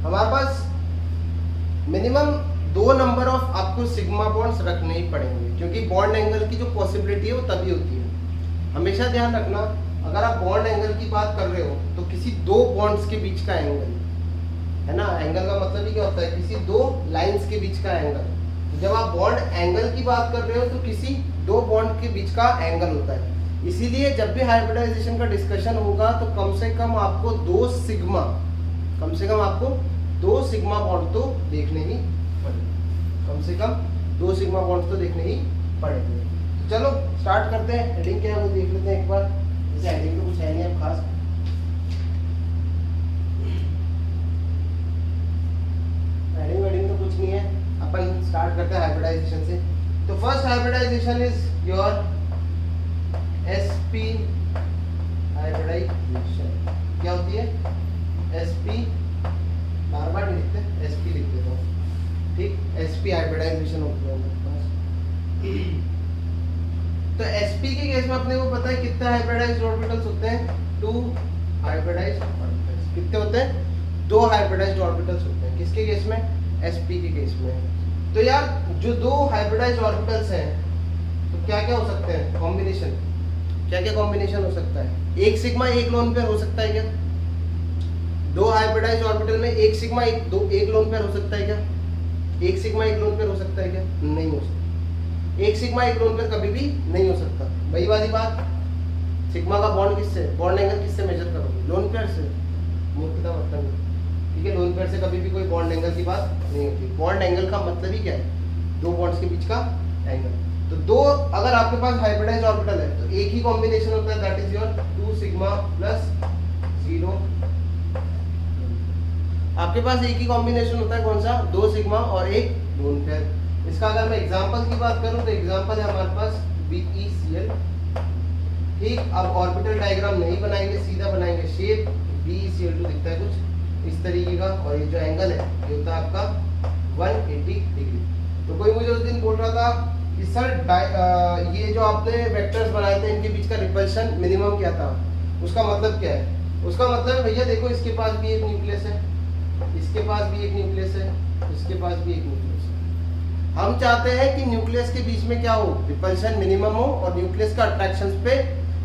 A: हमारे पास मिनिमम 2 नंबर ऑफ आपको सिग्मा बॉन्ड्स रखने ही पड़ेंगे, क्योंकि बॉन्ड एंगल की जो पॉसिबिलिटी है वो तभी होती है। हमेशा ध्यान रखना, अगर आप बॉन्ड एंगल की बात कर रहे हो तो किसी 2 बॉन्ड्स के बीच का एंगल है ना। एंगल का मतलब ही क्या होता है, किसी 2 लाइंस के बीच का एंगल। जब आप बॉन्ड एंगल की बात कर रहे हो तो किसी 2 बॉन्ड के बीच का एंगल होता है। इसीलिए जब भी हाइब्रिडाइजेशन का डिस्कशन होगा तो कम से कम आपको 2 सिग्मा बॉन्ड तो देखने ही पड़ेंगे। कम से कम 2 सिग्मा बॉन्ड तो देखने ही पड़ेंगे। तो चलो स्टार्ट करते हैं। हेडिंग क्या है वो देख लेते हैं एक बार। जैसे हेडिंग तो कुछ है नहीं अब खास, हेडिंग तो कुछ नहीं है। अपन स्टार्ट करते हैं हाइब्रिडाइजेशन से। तो first hybridization is your sp hybridization. क्या होती है, sp, बार बार नहीं लिखते, sp लिख देता हूँ, ठीक। sp हाइब्रिडाइजेशन होती है हमारे पास। तो sp के केस में अपने को पता है कितने हाइब्रिडाइज्ड ऑर्बिटल्स होते हैं, 2 हाइब्रिडाइज्ड ऑर्बिटल्स। कितने होते हैं, 2 हाइब्रिडाइज्ड ऑर्बिटल्स होते हैं। किसके केस में, sp के केस में। तो यार जो 2 हाइब्रिडाइज्ड ऑर्बिटल्स हैं तो क्या क्या हो सकते हैं कॉम्बिनेशन, क्या क्या कॉम्बिनेशन हो सकता है। एक सिग्मा एक लोन पेयर हो सकता है क्या, 2 हाइब्रिडाइज्ड ऑर्बिटल में एक सिग्मा एक लोन पेयर हो सकता है क्या, एक सिग्मा एक लोन पेयर हो सकता है क्या, नहीं हो सकता। एक सिग्मा एक लोन पेयर कभी भी नहीं हो सकता। वही वाली बात, सिग्मा का बॉन्ड किससे, बॉन्ड एंगल किससे मेजर करोगे, लोन पेयर से। मूर्खता मत करना। ठीक है, लोन पेयर से कभी भी कोई बॉन्ड एंगल की बात नहीं होती। बॉन्ड एंगल का मतलब ही क्या है, दो बॉन्ड्स के बीच का एंगल। तो दो, अगर आपके पास हाइब्रिडाइज्ड ऑर्बिटल है तो एक ही कॉम्बिनेशन होता है, that is your 2 sigma plus 0। आपके पास एक ही कॉम्बिनेशन होता है, कौन सा, 2 सिग्मा और एक लोन पेयर। इसका अगर मैं एग्जांपल की बात करूं तो एग्जांपल है हमारे पास BeCl। ठीक, अब ऑर्बिटल डायग्राम नहीं बनाएंगे, सीधा बनाएंगे शेप। BeCl2 दिखता है कुछ इस तरीके का, और ये जो एंगल है ये होता है आपका 180 डिग्री। तो कोई मुझे उस दिन बोल रहा था कि सर ये जो आपने वेक्टर्स बनाए थे इनके बीच का रिपल्शन मिनिमम क्या था, उसका मतलब क्या है? उसका मतलब भैया देखो, इसके पास भी एक न्यूक्लियस है, इसके पास भी एक न्यूक्लियस है, इसके पास भी एक न्यूक्लियस है। हम चाहते हैं कि न्यूक्लियस के बीच में क्या हो, रिपल्शन मिनिमम हो, और न्यूक्लियस का अट्रैक्शन पे,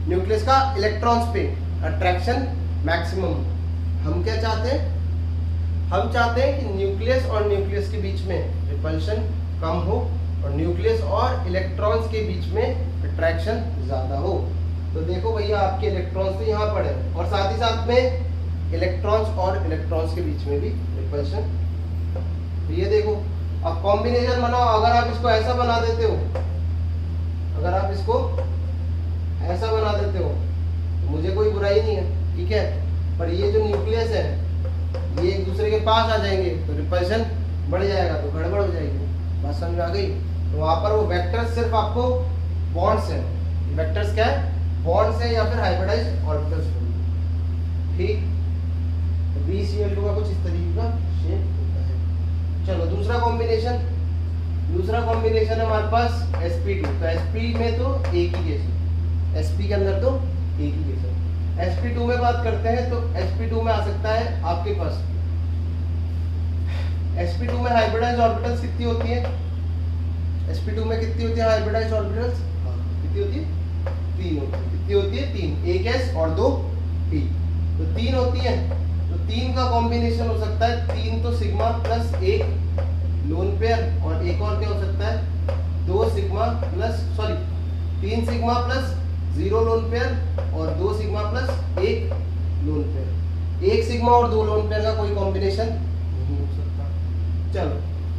A: न्यूक्लियस का इलेक्ट्रॉन्स पे अट्रैक्शन मैक्सिमम हो। हम क्या चाहते हैं, हम चाहते हैं कि न्यूक्लियस और न्यूक्लियस के बीच में रिपल्शन कम हो और न्यूक्लियस और इलेक्ट्रॉन्स के बीच में अट्रैक्शन ज्यादा हो। तो देखो भैया, आपके इलेक्ट्रॉन्स तो यहाँ पड़े और साथ ही साथ में इलेक्ट्रॉन्स और इलेक्ट्रॉन्स के बीच में भी रिपल्शन। तो ये देखो, अब कॉम्बिनेशन बनाओ। अगर आप इसको ऐसा बना देते हो, अगर आप इसको ऐसा बना देते हो तो मुझे कोई बुराई नहीं है, ठीक है, पर ये जो न्यूक्लियस है ये एक दूसरे के पास आ जाएंगे तो रिपल्शन बढ़ जाएगा, तो गड़बड़ हो जाएगी। बात समझ में आ गई? तो वहां पर वो वेक्टर्स सिर्फ आपको बॉन्ड्स हैं, वेक्टर्स क्या है, बॉन्ड्स है या फिर हाइब्रिडाइज्ड ऑर्बिटल्स होंगे। ठीक, तो BeCl2 का कुछ इस तरीके का शेप होता है। चलो दूसरा कॉम्बिनेशन, दूसरा कॉम्बिनेशन है हमारे पास sp2। तो sp में तो एक ही केस है, sp के अंदर तो एक ही केस है। sp2 में बात करते हैं तो sp2 में आ सकता है आपके पास, sp2 में हाइब्रिडाइज्ड ऑर्बिटल्स कितनी होती है, sp2 में कितनी होती है हाइब्रिडाइज्ड ऑर्बिटल्स, कितनी होती है, 3 होती है। कितनी होती है, 3, एक s और 2 p, तो 3 होती है। तो 3 का कॉम्बिनेशन हो सकता है 3 तो सिग्मा प्लस 1 लोन पेयर, और एक और क्या हो सकता है 2 sigma plus 3 sigma plus 0 lone pair और 2 sigma plus 1 lone pair. 1 sigma और 2 लोन पेयर का कोई कॉम्बिनेशन नहीं हो सकता। चलो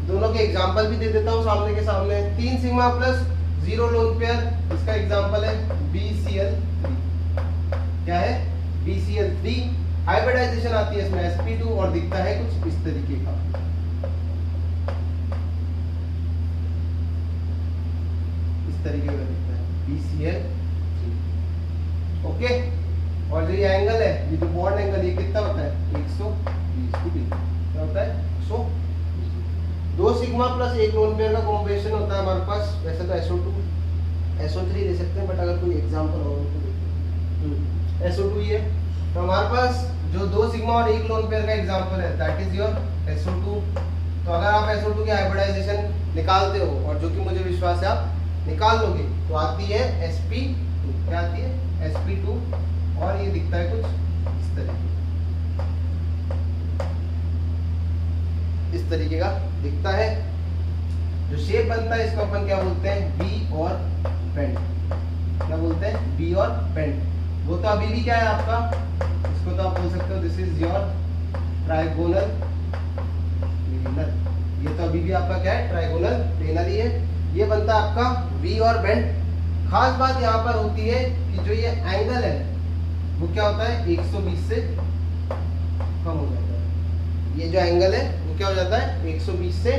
A: दोनों के एग्जांपल भी दे देता हूँ सामने के सामने। 3 सिग्मा प्लस 0 लोन पेयर, इसका एग्जांपल है BeCl3। क्या है, BeCl3। हाइब्रिडाइजेशन आती है इसमें sp2 और दिखता है कुछ इस तरीके का, इस तरीके का दिखता है BeCl3। ओके, और जो ये एंगल है, ये जो बॉन्ड एंगल, ये कितना होता है 120 डिग्री। क्या होता है 120। 2 सिग्मा प्लस 1 लोन पेयर का कॉम्बिनेशन होता है हमारे पास। वैसे तो SO2 SO3 ले सकते हैं, बट अगर कोई एग्जांपल हो तो देखते हैं। SO2 ये, तो हमारे पास जो 2 सिग्मा और 1 लोन पेयर का एग्जांपल है दैट इज योर SO2। तो अगर आप SO2 की हाइब्रिडाइजेशन निकालते हो, और जो कि मुझे विश्वास है आप निकाल लोगे, तो आती है sp2। क्या आती है, sp2, और ये दिखता है कुछ इस तरीके, इस तरीके का दिखता है। जो शेप बनता है इसको अपन क्या बोलते हैं, बी और पेंट। क्या बोलते हैं, बी और पेंट। वो तो अभी भी क्या है आपका, इसको तो आप बोल सकते हो this is your trigonal planar. ये तो अभी भी आपका क्या है, ट्राइगोनल प्लेनर ही है। ये बनता है आपका वी और बेंट। खास बात यहाँ पर होती है कि जो ये एंगल है वो क्या होता है 120 से कम हो जाता है। ये जो एंगल है वो क्या हो जाता है 120 से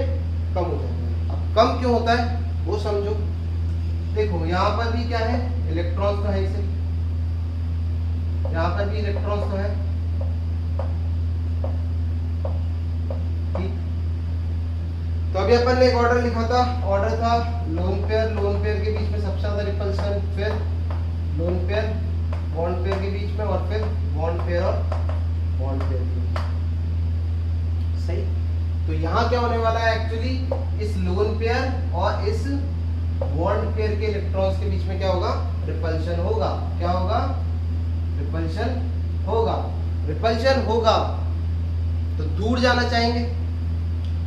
A: कम हो जाता है। अब कम क्यों होता है वो समझो। देखो यहाँ पर भी क्या है, इलेक्ट्रॉन्स तो है इसे, यहाँ पर भी इलेक्ट्रॉन्स तो है, ठीक। तो अभी अपन ने एक ऑर्डर लिखा था, ऑर्डर था लोन पेयर के बीच में सबसे ज्यादा रिपल्सन, फिर लोन पेयर बॉन्ड पेयर के बीच में, और फिर बॉन्ड पेयर और बॉन्ड पेयर के बीच। सही। तो यहाँ क्या होने वाला है एक्चुअली, इस लोन पेयर और इस बॉन्ड पेयर के इलेक्ट्रॉन्स के बीच में क्या होगा, रिपल्शन होगा। क्या होगा, रिपल्शन होगा। रिपल्शन होगा तो दूर जाना चाहेंगे,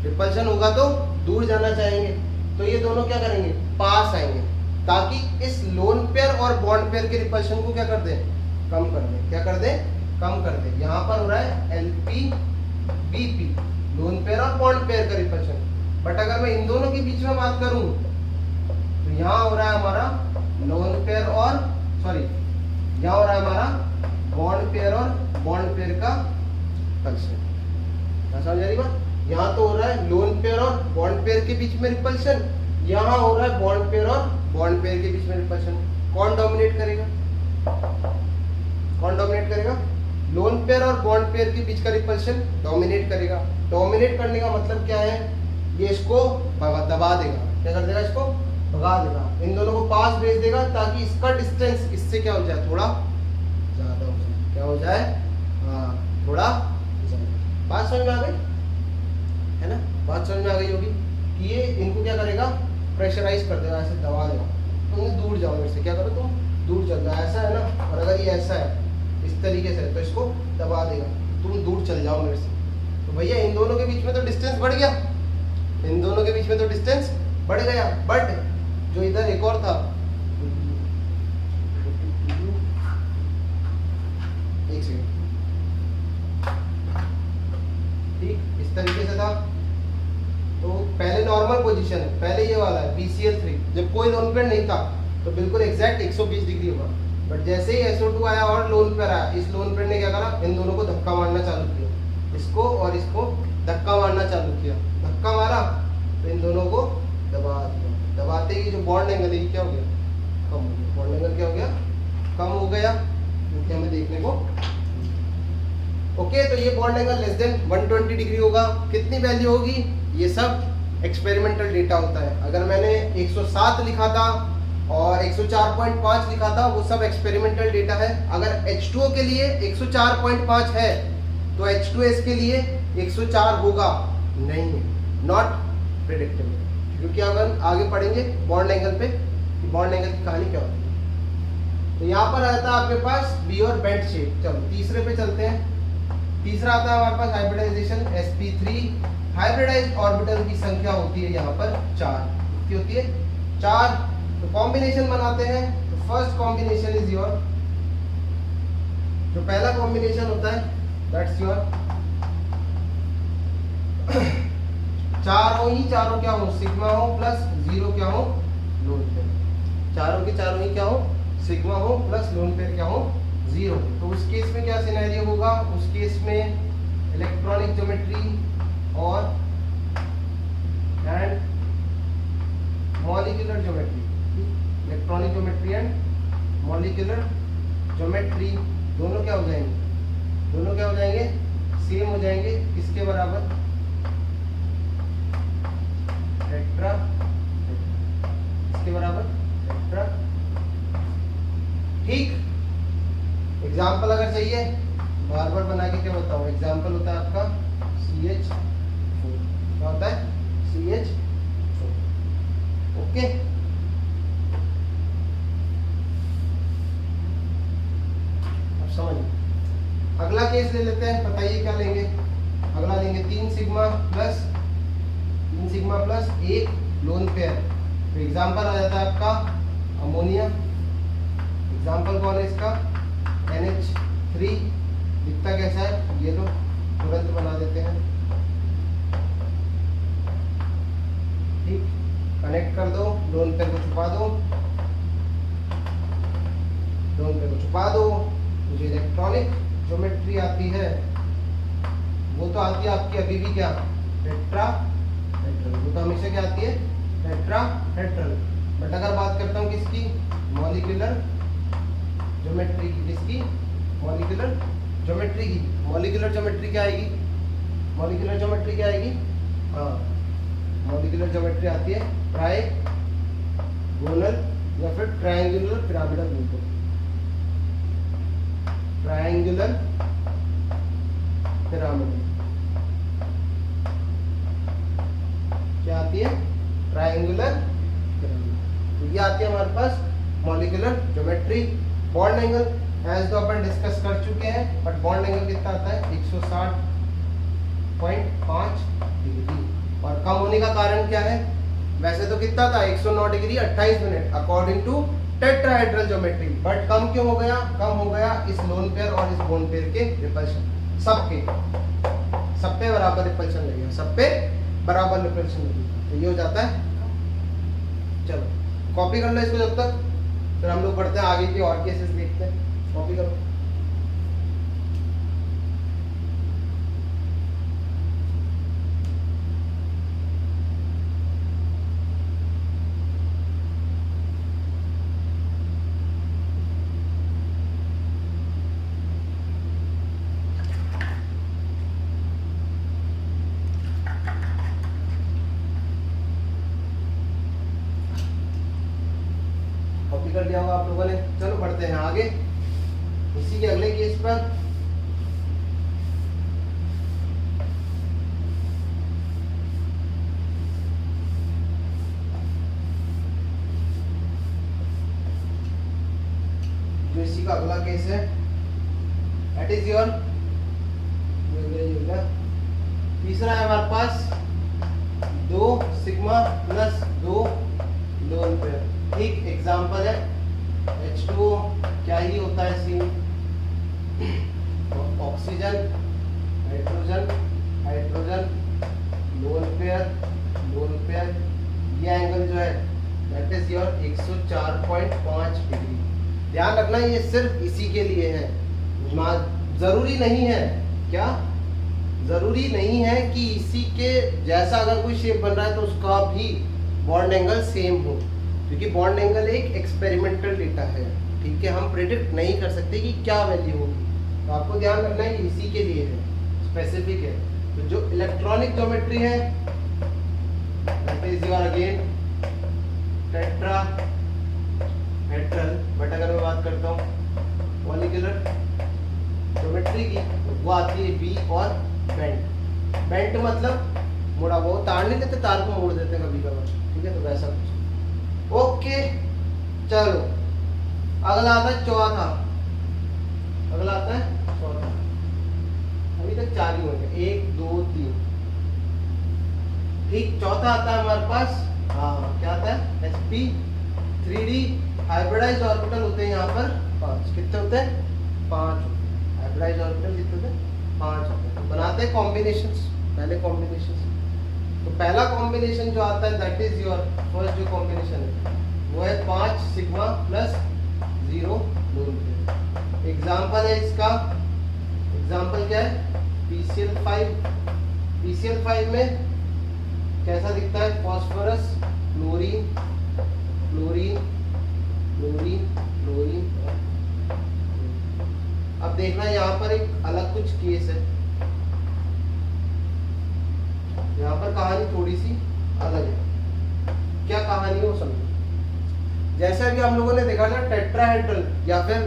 A: रिपल्शन होगा तो दूर जाना चाहेंगे। तो ये दोनों क्या करेंगे, पास आएंगे, ताकि इस लोन पेयर और बॉन्ड पेयर के रिपल्शन को क्या कर दें, कम कर दें। क्या कर दें, कम कर दें। यहाँ पर हो रहा है LP BP, लोन पेयर और बॉन्ड पेयर का रिपल्शन। बट अगर मैं इन दोनों के बीच में बात करूं तो यहाँ हो रहा है हमारा लोन पेयर और यहाँ हो रहा है हमारा बॉन्ड पेयर और बॉन्ड पेयर का रिपल्शन। क्या समझ आ रही बात? यहाँ तो हो रहा है लोन पेयर और बॉन्ड पेयर के बीच में रिपल्शन, यहाँ हो रहा है बॉन्ड पेयर और बॉन्ड पेयर के बीच में रिपल्शन। कौन डोमिनेट करेगा? कौन डोमिनेट करेगा? लोन पेयर और बॉन्ड पेयर के बीच का रिपल्शन डोमिनेट करेगा। डोमिनेट करने का मतलब क्या है? ये इसको दबा देगा। क्या कर देगा? इसको भगा देगा, इन दोनों को पास भेज देगा ताकि इसका डिस्टेंस इससे क्या हो जाए? थोड़ा ज्यादा हो जाए। क्या हो जाए? हाँ, थोड़ा ज्यादा। बात समझ में आ गई है ना? बात समझ में आ गई होगी कि ये इनको क्या करेगा? प्रेशराइज कर देगा, ऐसे दबा देगा। तुम दूर जाओ मेरे से, क्या करो तुम? दूर चल जाओ। ऐसा है ना? और अगर ये ऐसा है इस तरीके से तो इसको दबा देगा, तुम दूर चल जाओ मेरे से। तो भैया इन दोनों के बीच में तो डिस्टेंस बढ़ गया, इन दोनों के बीच में तो डिस्टेंस बढ़ गया। बट जो इधर एक और था, एक सेकंड, ठीक इस तरीके से था। तो पहले नॉर्मल पोजीशन है, पहले ये वाला है BCl3, जब कोई लोन पेयर नहीं था तो बिल्कुल एग्जैक्ट 120 डिग्री होगा। बट जैसे ही SO2 आया और लोन पेयर आया, इस लोन पेयर ने क्या करा? इन दोनों को धक्का मारना चालू किया, इसको और इसको धक्का मारना चालू किया। धक्का मारा तो इन दोनों को दबा दिया। दबाते ही जो बॉन्ड एंगल है क्या हो गया? कम हो गया। बॉन्ड एंगल क्या हो गया? कम हो गया, क्योंकि हमें देखने को। ओके, तो ये bond angle less than 120 degree होगा। कितनी वैल्यू होगी? ये सब एक्सपेरिमेंटल डेटा होता है। अगर मैंने 107 लिखा था और 104.5 लिखा था, वो सब एक्सपेरिमेंटल डेटा है। अगर H2O के लिए 104.5 है तो H2S के लिए 104 होगा नहीं, नॉट प्रेडिक्टेबल। क्योंकि अगर आगे पढ़ेंगे बॉन्ड एंगल पे कि बॉन्ड एंगल की कहानी क्या होती है। तो यहाँ पर आता है आपके पास बी और बेंट शेप। चलो तीसरे पे चलते हैं। तीसरा आता है हमारे पास हाइब्रिडाइजेशन sp3। हाइब्रिडाइज्ड ऑर्बिटल की संख्या होती है यहाँ पर 4। कितनी होती है? 4। तो कॉम्बिनेशन बनाते हैं। तो फर्स्ट कॉम्बिनेशन इज योर, जो पहला कॉम्बिनेशन होता है दैट्स योर चारों क्या हो? सिग्मा हो प्लस 0 क्या हो? Lone pair. चारों के चारों ही क्या हो? सिग्मा हो प्लस लोन पेयर क्या हो? 0। तो उस केस में क्या सिनेरियो होगा? उस केस में इलेक्ट्रॉनिक ज्योमेट्री और and molecular geometry, electronic geometry and molecular geometry दोनों क्या हो जाएंगे? दोनों क्या हो जाएंगे? सेम हो जाएंगे। किसके बराबर? टेट्रा। इसके बराबर टेट्रा। ठीक। एग्जाम्पल अगर चाहिए बार बार बना के क्या बताऊं? एग्जाम्पल होता है आपका CH4। क्या होता है? CH4। ओके, अब समझिए। अगला केस ले लेते हैं। बताइए क्या लेंगे? अगला लेंगे 3 सिग्मा प्लस 1 लोन पेयर। तो एग्जाम्पल आ जाता है आपका अमोनिया। एग्जाम्पल कौन है इसका? NH3। दिखता कैसा है? ये लो, तुरंत बना देते हैं। ठीक, कनेक्ट कर दो, लोन पेयर को छुपा दो, लोन पेयर को छुपा दो। मुझे इलेक्ट्रॉनिक ज्योमेट्री आती है, वो तो आती है आपकी अभी भी क्या? टेट्रा हेड्रल। वो तो हमेशा क्या आती है? टेट्रा हेड्रल। बट अगर बात करता हूँ किसकी? मॉलिक्यूलर ज्योमेट्री की। किसकी? मॉलिक्यूलर ज्योमेट्री की। मॉलिक्यूलर ज्योमेट्री क्या आएगी? मॉलिक्यूलर ज्योमेट्री क्या आएगी? हाँ, मॉलिक्यूलर ज्योमेट्री आती है ट्राइगोनल या फिर ट्रायंगुलर पिरामिडल बोलते हैं। ट्रायंगुलर पिरामिड क्या आती है? Triangular pyramid. तो ये आती है हमारे पास molecular geometry. Bond angle as तो अपन डिस्कस कर चुके हैं, बट बॉन्ड एंगल कितना आता है? 160.5 डिग्री। और कम होने का कारण क्या है? वैसे तो कितना था? 109 degree 28 minute according to tetrahedral geometry. But कम क्यों हो गया? कम हो गया इस लोन पेयर और इस बॉन्ड पेयर के रिपल्शन। सबके सब पे बराबर रिपल्शन लगेगा, सब पे बराबर रिपल्शन लगेगा। तो ये हो जाता है। चलो कॉपी कर लो इसको जब तक, फिर हम लोग बढ़ते हैं आगे की और केसेस देखते हैं। कॉपी करो। कॉपी कर लिया होगा आप लोगों ने। चलो बढ़ते हैं आगे इसी के अगले केस पर। जो इसी का अगला केस है, दैट इज योर तीसरा है हमारे पास 2 सिग्मा प्लस 2 लोन पेयर। एक एग्जांपल है H2O क्या ही होता है scene, oxygen hydrogen hydrogen lone pair. ये एंगल जो है दैट इज योर 104.5 डिग्री। ध्यान रखना ये सिर्फ इसी के लिए है, जरूरी नहीं है, क्या जरूरी नहीं है कि इसी के जैसा अगर कोई शेप बन रहा है तो उसका भी बॉन्ड एंगल सेम हो, क्योंकि बॉन्ड एंगल एक एक्सपेरिमेंटल डेटा है। ठीक है, हम प्रेडिक्ट नहीं कर सकते कि क्या वैल्यू होगी, तो आपको ध्यान रखना है इसी के लिए है, स्पेसिफिक है। तो जो इलेक्ट्रॉनिक ज्योमेट्री है that is your again tetrahedral, but अगर मैं बात करता हूँ मॉलिक्यूलर ज्योमेट्री की तो वो आती है बी और बेंट मतलब मुड़ा, वो तार नहीं देते, तार को मोड़ देते हैं कभी कभार। ठीक है, तो वैसा कुछ। ओके चलो अगला आता है चौथा। अभी तक 4 ही हो गए, 1 2 3। ठीक, चौथा आता है हमारे पास, हाँ क्या आता है, sp3d हाइब्रिडाइज ऑर्बिटल होते हैं यहाँ पर 5। कितने होते हैं? 5 हाइब्रिडाइज ऑर्बिटल कितने होते हैं? 5 होते हैं। तो बनाते हैं कॉम्बिनेशंस, पहले कॉम्बिनेशंस। तो पहला कॉम्बिनेशन जो आता है दैट इज योर फर्स्ट जो कॉम्बिनेशन है वो है 5 sigma plus 0 lone pair. Example है इसका, एग्जांपल क्या है, PCl5 में कैसा दिखता है, phosphorus chlorine chlorine chlorine chlorine. अब देखना यहाँ पर एक अलग कुछ केस है, यहाँ पर कहानी थोड़ी सी अलग है। क्या कहानी है वो समझो। जैसा कि हम लोगों ने देखा ना टेट्राहेड्रल या फिर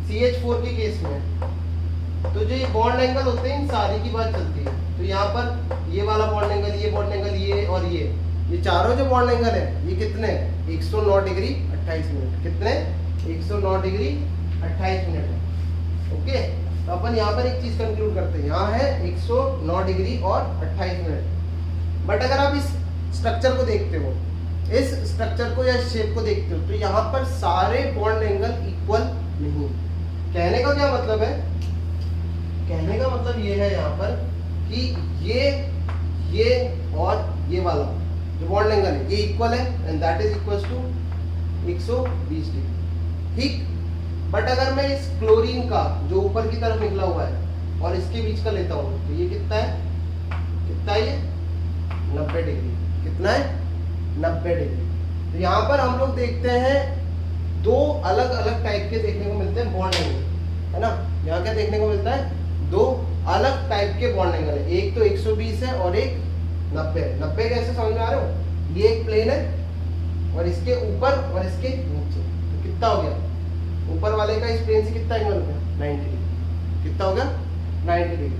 A: CH4 के केस में, तो जो ये बॉन्ड एंगल होते हैं इन सारी की बात चलती है। तो यहाँ पर ये वाला बॉन्ड एंगल, ये बॉन्ड एंगल, ये और ये चारों जो बॉन्ड एंगल है ये कितने, 109 डिग्री 28 मिनट। कितने? 109 डिग्री 28 मिनट है। ओके, तो अपन यहाँ पर एक चीज कंक्लूड करते हैं, यहाँ है 109 डिग्री और 28 मिनट। बट अगर आप इस स्ट्रक्चर को देखते हो, इस स्ट्रक्चर को या शेप को देखते हो, तो यहाँ पर सारे बॉन्ड एंगल इक्वल नहीं। कहने का क्या मतलब है, कहने का मतलब ये है यहाँ पर कि ये और ये वाला जो बॉन्ड एंगल है ये इक्वल है and that is equals to 120 degree. ठीक, बट अगर मैं इस क्लोरीन का जो ऊपर की तरफ निकला हुआ है और इसके बीच का लेता हूँ तो ये कितना है, कितना है ये 90 डिग्री। कितना है? 90 डिग्री। तो यहाँ पर हम लोग देखते हैं 2 अलग अलग टाइप के देखने को मिलते हैं बॉन्ड एंगल, है ना। यहाँ क्या देखने को मिलता है, 2 अलग टाइप के बॉन्ड एंगल है, एक तो 120 है और एक 90 है। 90 कैसे समझ में आ रहे हो, ये एक प्लेन है और इसके ऊपर और इसके नीचे, तो कितना हो गया, ऊपर वाले का इस प्लेन से कितना एंगल हो गया, 90 डिग्री। कितना हो गया, 90 डिग्री।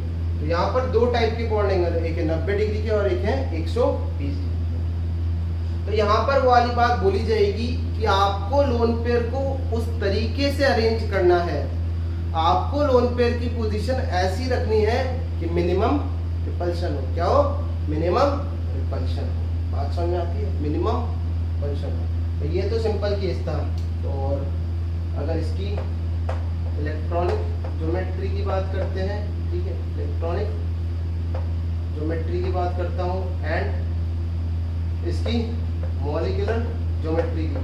A: तो यहाँ पर 2 टाइप के बॉन्ड एंगल है, एक है 90 डिग्री के और एक है 120 डिग्री। तो यहाँ पर वो वाली बात बोली जाएगी कि आपको लोन पेयर को उस तरीके से अरेंज करना है, आपको लोन पेयर की पोजीशन ऐसी रखनी है कि मिनिमम रिपल्शन हो। क्या हो? मिनिमम रिपल्शन हो। बात समझ में आती है, मिनिमम रिपल्शन हो। तो ये तो सिंपल केस था। तो और अगर इसकी इलेक्ट्रॉनिक ज्योमेट्री की बात करते हैं, ठीक है, इलेक्ट्रॉनिक ज्योमेट्री की बात करता हूँ एंड इसकी मॉलिक्यूलर ज्योमेट्री की।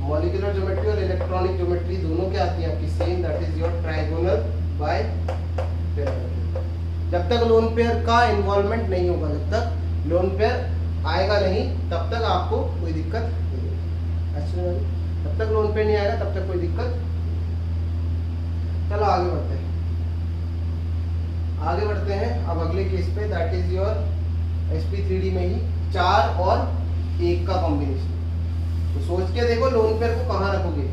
A: मॉलिक्यूलर ज्योमेट्री और इलेक्ट्रॉनिक ज्योमेट्री दोनों क्या आती है आपकी same, that is your trigonal by parabola. जब तक लोन पेयर का इन्वॉल्वमेंट नहीं होगा, जब तक लोन पेयर आएगा नहीं तब तक आपको कोई दिक्कत नहीं होगी। अच्छा, जब तक लोन पेयर नहीं आएगा तब तक कोई दिक्कत। चलो आगे बढ़ते हैं, आगे बढ़ते हैं अब अगले केस पे, दैट इज योर sp3d में ही 4 और 1 का कॉम्बिनेशन। तो सोच के देखो लोन पेयर को कहाँ रखोगे,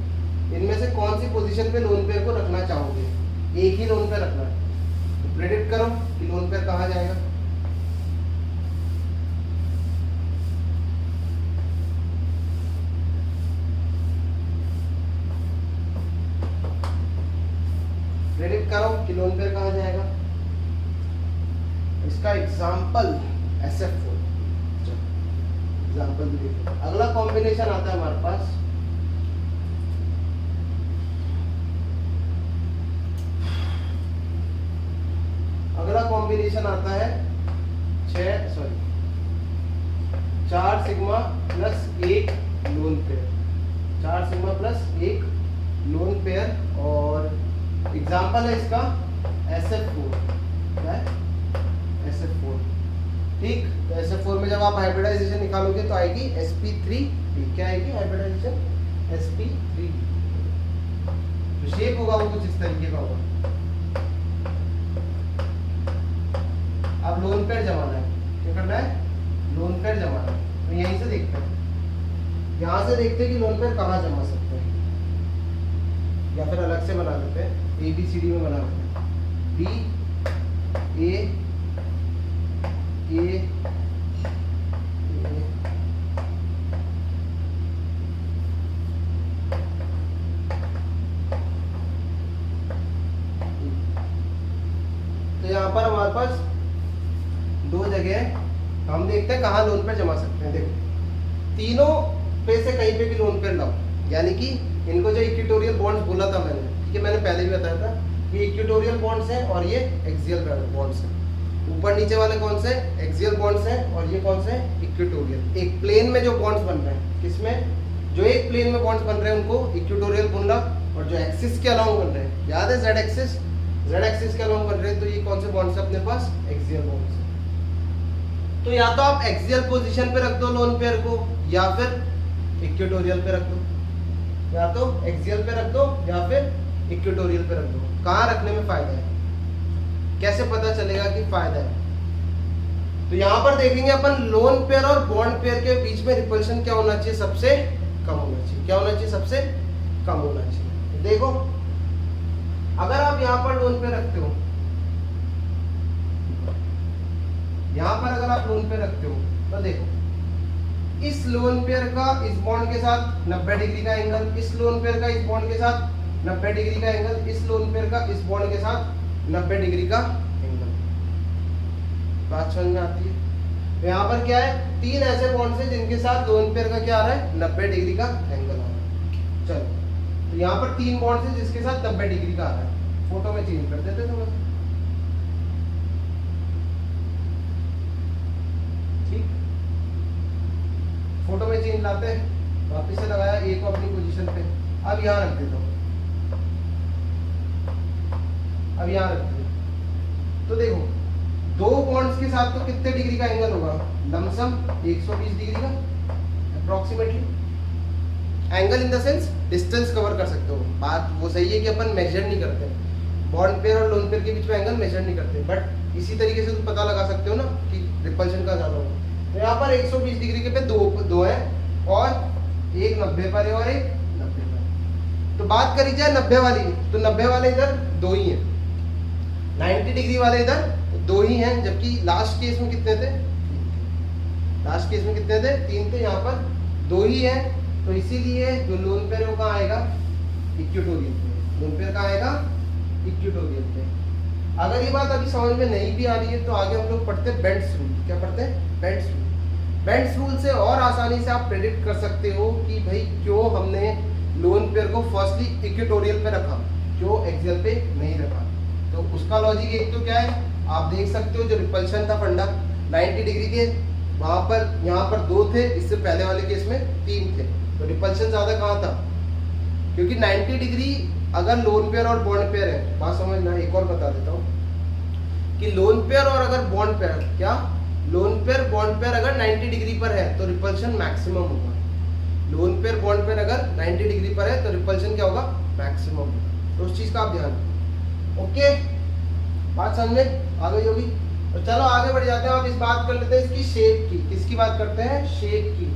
A: इनमें से कौन सी पोजीशन पे लोन पेयर को रखना चाहोगे। एक ही लोन पेयर रखना है, तो प्रेडिक्ट करो कि लोन पेयर कहाँ जाएगा। प्रेडिक्ट करो कि लोन पेयर कहाँ जाएगा। इसका एग्जाम्पल SF4 एग्जाम्पल भी देखो। अगला कॉम्बिनेशन आता है हमारे पास अगला कॉम्बिनेशन आता है 4 sigma plus 1 lone pair, 4 sigma plus 1 lone pair और एग्जाम्पल है इसका SF4। क्या है? SF4। ठीक, तो SF4 में जब आप हाइब्रिडाइजेशन निकालोगे तो आएगी sp3d। क्या आएगी हाइब्रिडाइजेशन? sp3d। तो शेप होगा वो कुछ इस तरीके का होगा। अब लोन पेयर जमाना है, क्या करना है? लोन पेयर जमाना है। तो यहीं से देखते हैं, यहाँ से देखते हैं कि लोन पेयर कहाँ जमा सकते हैं, या फिर अलग से बना लेते हैं, ABCD में बना लेते हैं। B A A तो यहाँ पर हमारे पास 2 जगह है, हम देखते हैं कहाँ लोन पेयर जमा सकते हैं। देखो तीनों पे से कहीं पे भी लोन पेयर लाओ, यानी कि इनको जो इक्विटोरियल बॉन्ड्स बोला था मैंने, ठीक है, मैंने पहले भी बताया था कि इक्विटोरियल बॉन्ड्स हैं और ये एक्सियल बॉन्ड्स हैं। ऊपर नीचे वाले कौन से? एक्सियल बॉन्ड्स हैं और ये कौन से? इक्विटोरियल। एक प्लेन में जो बॉन्ड्स बन रहे हैं, किसमें? जो एक प्लेन में बॉन्ड्स बन रहे हैं उनको इक्विटोरियल बोला, और जो एक्सिस के अलाउंग बन रहे हैं, याद है जेड एक्सिस के अलाउंग बन रहे हैं, तो ये कौन से बॉन्ड्स है अपने पास? Axial bonds. तो या तो आप एक्सियल पोजीशन पे रख दो लोन पेयर को, या फिर इक्विटोरियल पे रख दो, या तो एक्सियल पे रख दो या फिर इक्विटोरियल पे रख दो। कहाँ रखने में फायदा है, कैसे पता चलेगा कि फायदा है? तो यहाँ पर देखेंगे अपन लोन पेयर और बॉन्ड पेयर के बीच में रिपल्शन क्या होना चाहिए? सबसे कम होना चाहिए। क्या होना चाहिए? सबसे कम होना चाहिए। तो देखो अगर आप यहाँ पर लोन पेयर रखते हो, यहाँ पर अगर आप लोन पेयर रखते हो तो देखो इस लोन पेयर का इस बॉन्ड के साथ 90 डिग्री का एंगल, इस लोन पेयर का इस बॉन्ड के साथ 90 डिग्री का एंगल, इस लोन पेयर का इस बॉन्ड के साथ 90 डिग्री का एंगल। बात समझ में आती है? तो यहाँ पर क्या है? 3 ऐसे बॉन्ड्स हैं जिनके साथ लोन पेयर का क्या आ रहा है? 90 डिग्री का एंगल आ रहा है। चलो, तो यहाँ पर 3 बॉन्ड्स हैं जिसके साथ 90 डिग्री का आ रहा है। फोटो में चेंज कर देते थोड़ा सा, ठीक, फोटो में चेंज लाते हैं, वापस से लगाया ए को अपनी पोजीशन पे, अब यहाँ रख देता हूँ, अब यहाँ रख देता। तो देखो 2 बॉन्ड्स के साथ तो कितने डिग्री का एंगल होगा? लमसम 120 डिग्री का approximately. Angle in the sense distance cover कर सकते हो। बात वो सही है कि अपन मेजर नहीं करते, बॉन्ड पेयर और लोन पेयर के बीच में एंगल मेजर नहीं करते, बट इसी तरीके से तुम पता लगा सकते हो ना कि रिपल्शन का ज्यादा होगा। तो यहाँ पर 120 डिग्री के पे दो है, और एक 90 पर है और एक 90 पर। तो बात करी जाए 90 वाली, तो 90 वाले इधर 2 ही है, 90 डिग्री वाले इधर 2 ही हैं, जबकि लास्ट केस में कितने थे? लास्ट केस में कितने थे? 3 थे, यहाँ पर 2 ही है। तो इसीलिए जो लोन पेयर है वो कहाँ आएगा? इक्विटोरियल पे। लोन पेयर कहाँ आएगा? इक्विटोरियल पे। अगर ये बात अभी समझ में नहीं भी आ रही है तो आगे हम लोग पढ़ते हैं बेंट्स रूल। क्या पढ़ते हैं? Bent's rule. बेंट्स रूल से और आसानी से आप प्रेडिक्ट कर सकते हो कि भाई क्यों हमने लोन पेयर को फर्स्टली इक्विटोरियल पे रखा, क्यों एक्सियल पे नहीं रखा। तो उसका लॉजिक एक तो क्या है, आप देख सकते हो जो रिपल्शन था फंडा 90 डिग्री के, वहां पर यहाँ पर 2 थे, इससे पहले वाले केस में 3 थे। तो रिपल्शन ज्यादा कहाँ था, क्योंकि 90 डिग्री अगर लोन पेयर और बॉन्ड पेयर है, बात समझना। एक और बता देता हूँ कि लोन पेयर और अगर बॉन्ड पेयर, क्या लोन पेयर बॉन्ड पेयर अगर 90 डिग्री पर है तो रिपल्शन मैक्सिमम होगा। लोन पेयर बॉन्ड पेयर अगर 90 डिग्री पर है तो रिपल्शन क्या होगा, मैक्सिमम होगा। तो उस चीज का आप ध्यान रखें। ओके, बात समझ में आ गई होगी। तो चलो आगे बढ़ जाते हैं। आप इस बात कर लेते हैं इसकी शेप की। किसकी बात करते हैं, शेप की।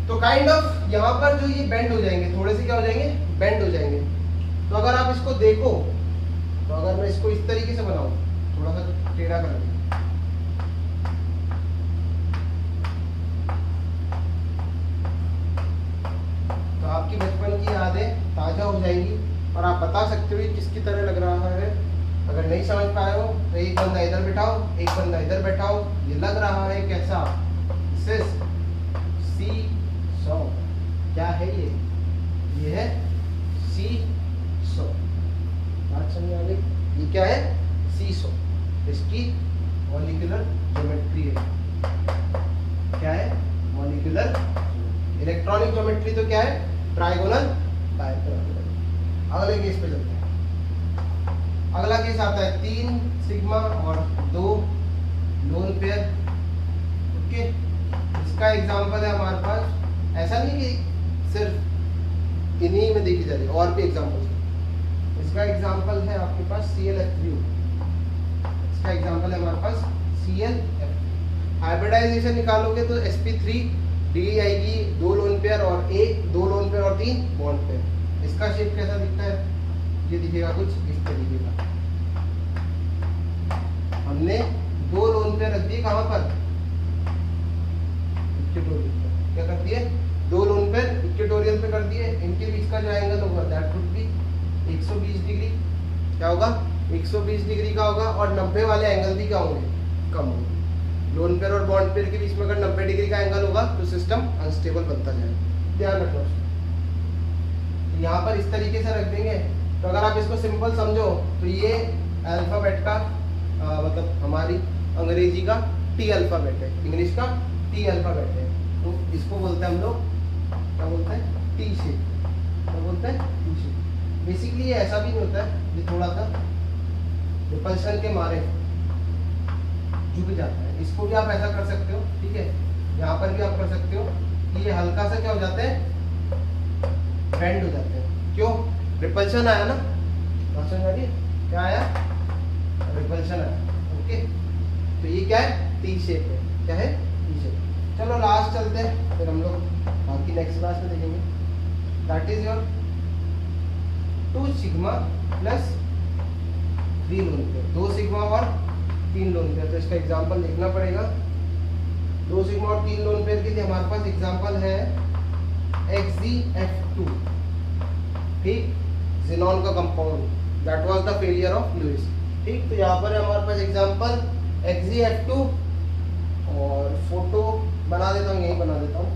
A: तो काइंड ऑफ यहाँ पर जो ये बेंड हो जाएंगे, थोड़े से क्या हो जाएंगे, बेंड हो जाएंगे। तो अगर आप इसको देखो, तो अगर मैं इसको इस तरीके से बनाऊं, थोड़ा सा टेढ़ा कर दूं, तो आपकी बचपन की यादें ताजा हो जाएंगी और आप बता सकते हो ये किसकी तरह लग रहा है। अगर नहीं समझ पाए हो तो एक बंदा इधर बैठाओ, एक बंदा इधर बैठाओ, ये लग रहा है कैसा, सी सौ। क्या है ये है सी सौ। बात समझ आ गई, ये क्या है, सी सौ। इसकी मॉलिक्यूलर ज्योमेट्री है, क्या है, मॉलिक्यूलर। इलेक्ट्रॉनिक ज्योमेट्री तो क्या है, ट्राइगोनल डायगोनल। अगले केस पे चलते हैं। अगला केस आता है 3 सिग्मा और 2 लोन पेयर। ओके, इसका एग्जांपल है हमारे पास। ऐसा नहीं कि सिर्फ इन्हीं में देखी जा रही, और भी एग्जांपल। इसका एग्जांपल है आपके पास ClF3। इसका एग्जांपल है हमारे पास ClF3। हाइब्रिडाइजेशन निकालोगे तो sp3 डी आएगी 2 लोन पेयर और 2 लोन पेयर और 3 बॉन्ड पेयर। इसका शेप कैसा दिखता है, ये दिखेगा कुछ इस तरीके का। हमने 2 लोन पेयर रख दिए कहां पर, इक्वेटोरियल पर। क्या कर दिए, 2 लोन पेयर इक्वेटोरियल पे कर दिए। इनके बीच का जो एंगल होगा दैट वुड बी 120 डिग्री। क्या होगा, 120 डिग्री का होगा। और 90 वाले एंगल भी क्या होंगे, कम होंगे। लोन पेयर और बॉन्ड पेयर के बीच में अगर 90 डिग्री का एंगल होगा तो सिस्टम अनस्टेबल बनता जाएगा। ध्यान रखना। तो यहाँ पर इस तरीके से रख देंगे। तो अगर आप इसको सिंपल समझो तो ये अल्फाबेट का मतलब हमारी अंग्रेजी का टी अल्फाबेट है, इंग्लिश का टी अल्फाबेट है। तो इसको बोलते हैं हम लोग, क्या बोलते हैं, टी शेप। क्या बोलते हैं, टी शेप। बेसिकली ये ऐसा भी नहीं होता है, ये थोड़ा सा रिपल्शन के मारे झुक जाता है। इसको भी आप ऐसा कर सकते हो, ठीक है। यहाँ पर भी आप कर सकते हो कि ये हल्का सा क्या हो जाते हैं, बेंड हो जाते हैं। क्यों, रिपल्शन आया ना, समझ आ रही है, क्या आया, रिपल्शन आया। ओके, तो ये क्या है, टी शेप है। क्या है, टी शेप। चलो लास्ट चलते हैं, फिर हम लोग बाकी नेक्स्ट क्लास में देखेंगे। That is your 2 sigma plus 3 lone pair. 2 sigma और 3 लोन पेयर। तो इसका एग्जांपल देखना पड़ेगा। 2 सिग्मा और 3 लोन पेयर के लिए हमारे पास एग्जांपल है XgF2, ठीक, ज़ेनॉन का compound, that was the failure of Lewis. ठीक, तो यहाँ पर है हमारे पास एग्जांपल XgF2 और फोटो बना देता हूँ, यही बना देता हूँ।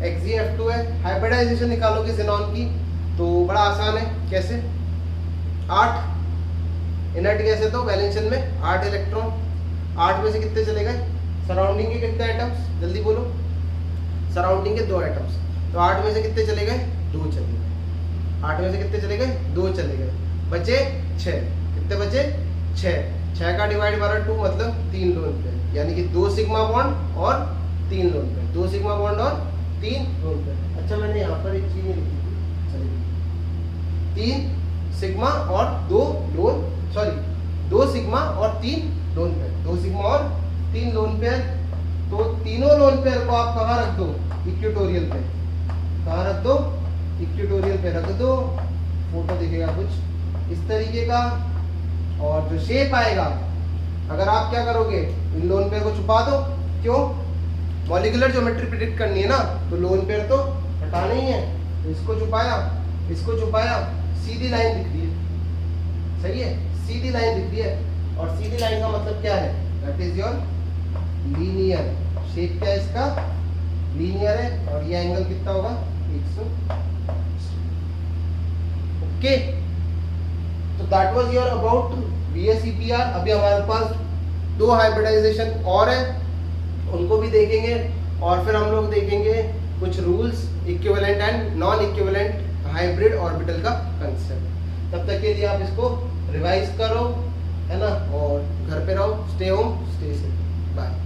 A: XgF2 है। हाइब्रिडाइजेशन निकालोगे ज़ेनॉन की तो बड़ा आसान है। कैसे, 8 इनर्ट गैस है तो वैलेंशन में 8 इलेक्ट्रॉन। 8 में से कितने चले गए, सराउंडिंग के कितने एटम्स, जल्दी बोलो, सराउंडिंग के 2 एटम्स। तो 8 में से कितने चले गए, 2 चले गए। 8 में से कितने चले गए, 2 चले गए, बचे 6। कितने बचे, 6। 6 का डिवाइड बाय 2 मतलब 3 लोन पेयर, यानी कि 2 सिग्मा बॉन्ड और 3 लोन पेयर। 2 सिग्मा बॉन्ड और 3 लोन पेयर। अच्छा, मैंने यहाँ पर एक चीज लिखी थी, चलिए, 3 सिग्मा और 2 लोन, सॉरी 2 सिग्मा और 3 लोन पेयर। 2 सिग्मा और 3 लोन पेयर। तो तीनों लोन पेयर को आप कहाँ रख दो, इक्वेटोरियल पे। कहाँ रख दो, इक्वेटोरियल पे रख दो। फोटो दिखेगा कुछ इस तरीके का। और जो शेप आएगा, अगर आप क्या करोगे, इन लोन पेयर को छुपा दो। क्यों, मॉलिक्यूलर ज्योमेट्री प्रिडिक्ट करनी है ना, तो लोन पेयर तो हटाना ही है। तो इसको छुपाया, इसको छुपाया, सीधी लाइन दिख रही है, सही है, सीधी लाइन दिख रही है। और सीधी लाइन का मतलब क्या है, that is your linear. Shape क्या है इसका, लीनियर है। और ये एंगल कितना होगा, 180। ओके, तो that was your about VSEPR। अभी हमारे पास 2 हाइब्रिडाइजेशन और है, उनको भी देखेंगे, और फिर हम लोग देखेंगे कुछ rules, equivalent and non equivalent hybrid orbital का कंसेप्ट। तब तक के लिए आप इसको रिवाइज करो, है ना, और घर पे रहो, stay home stay safe, bye.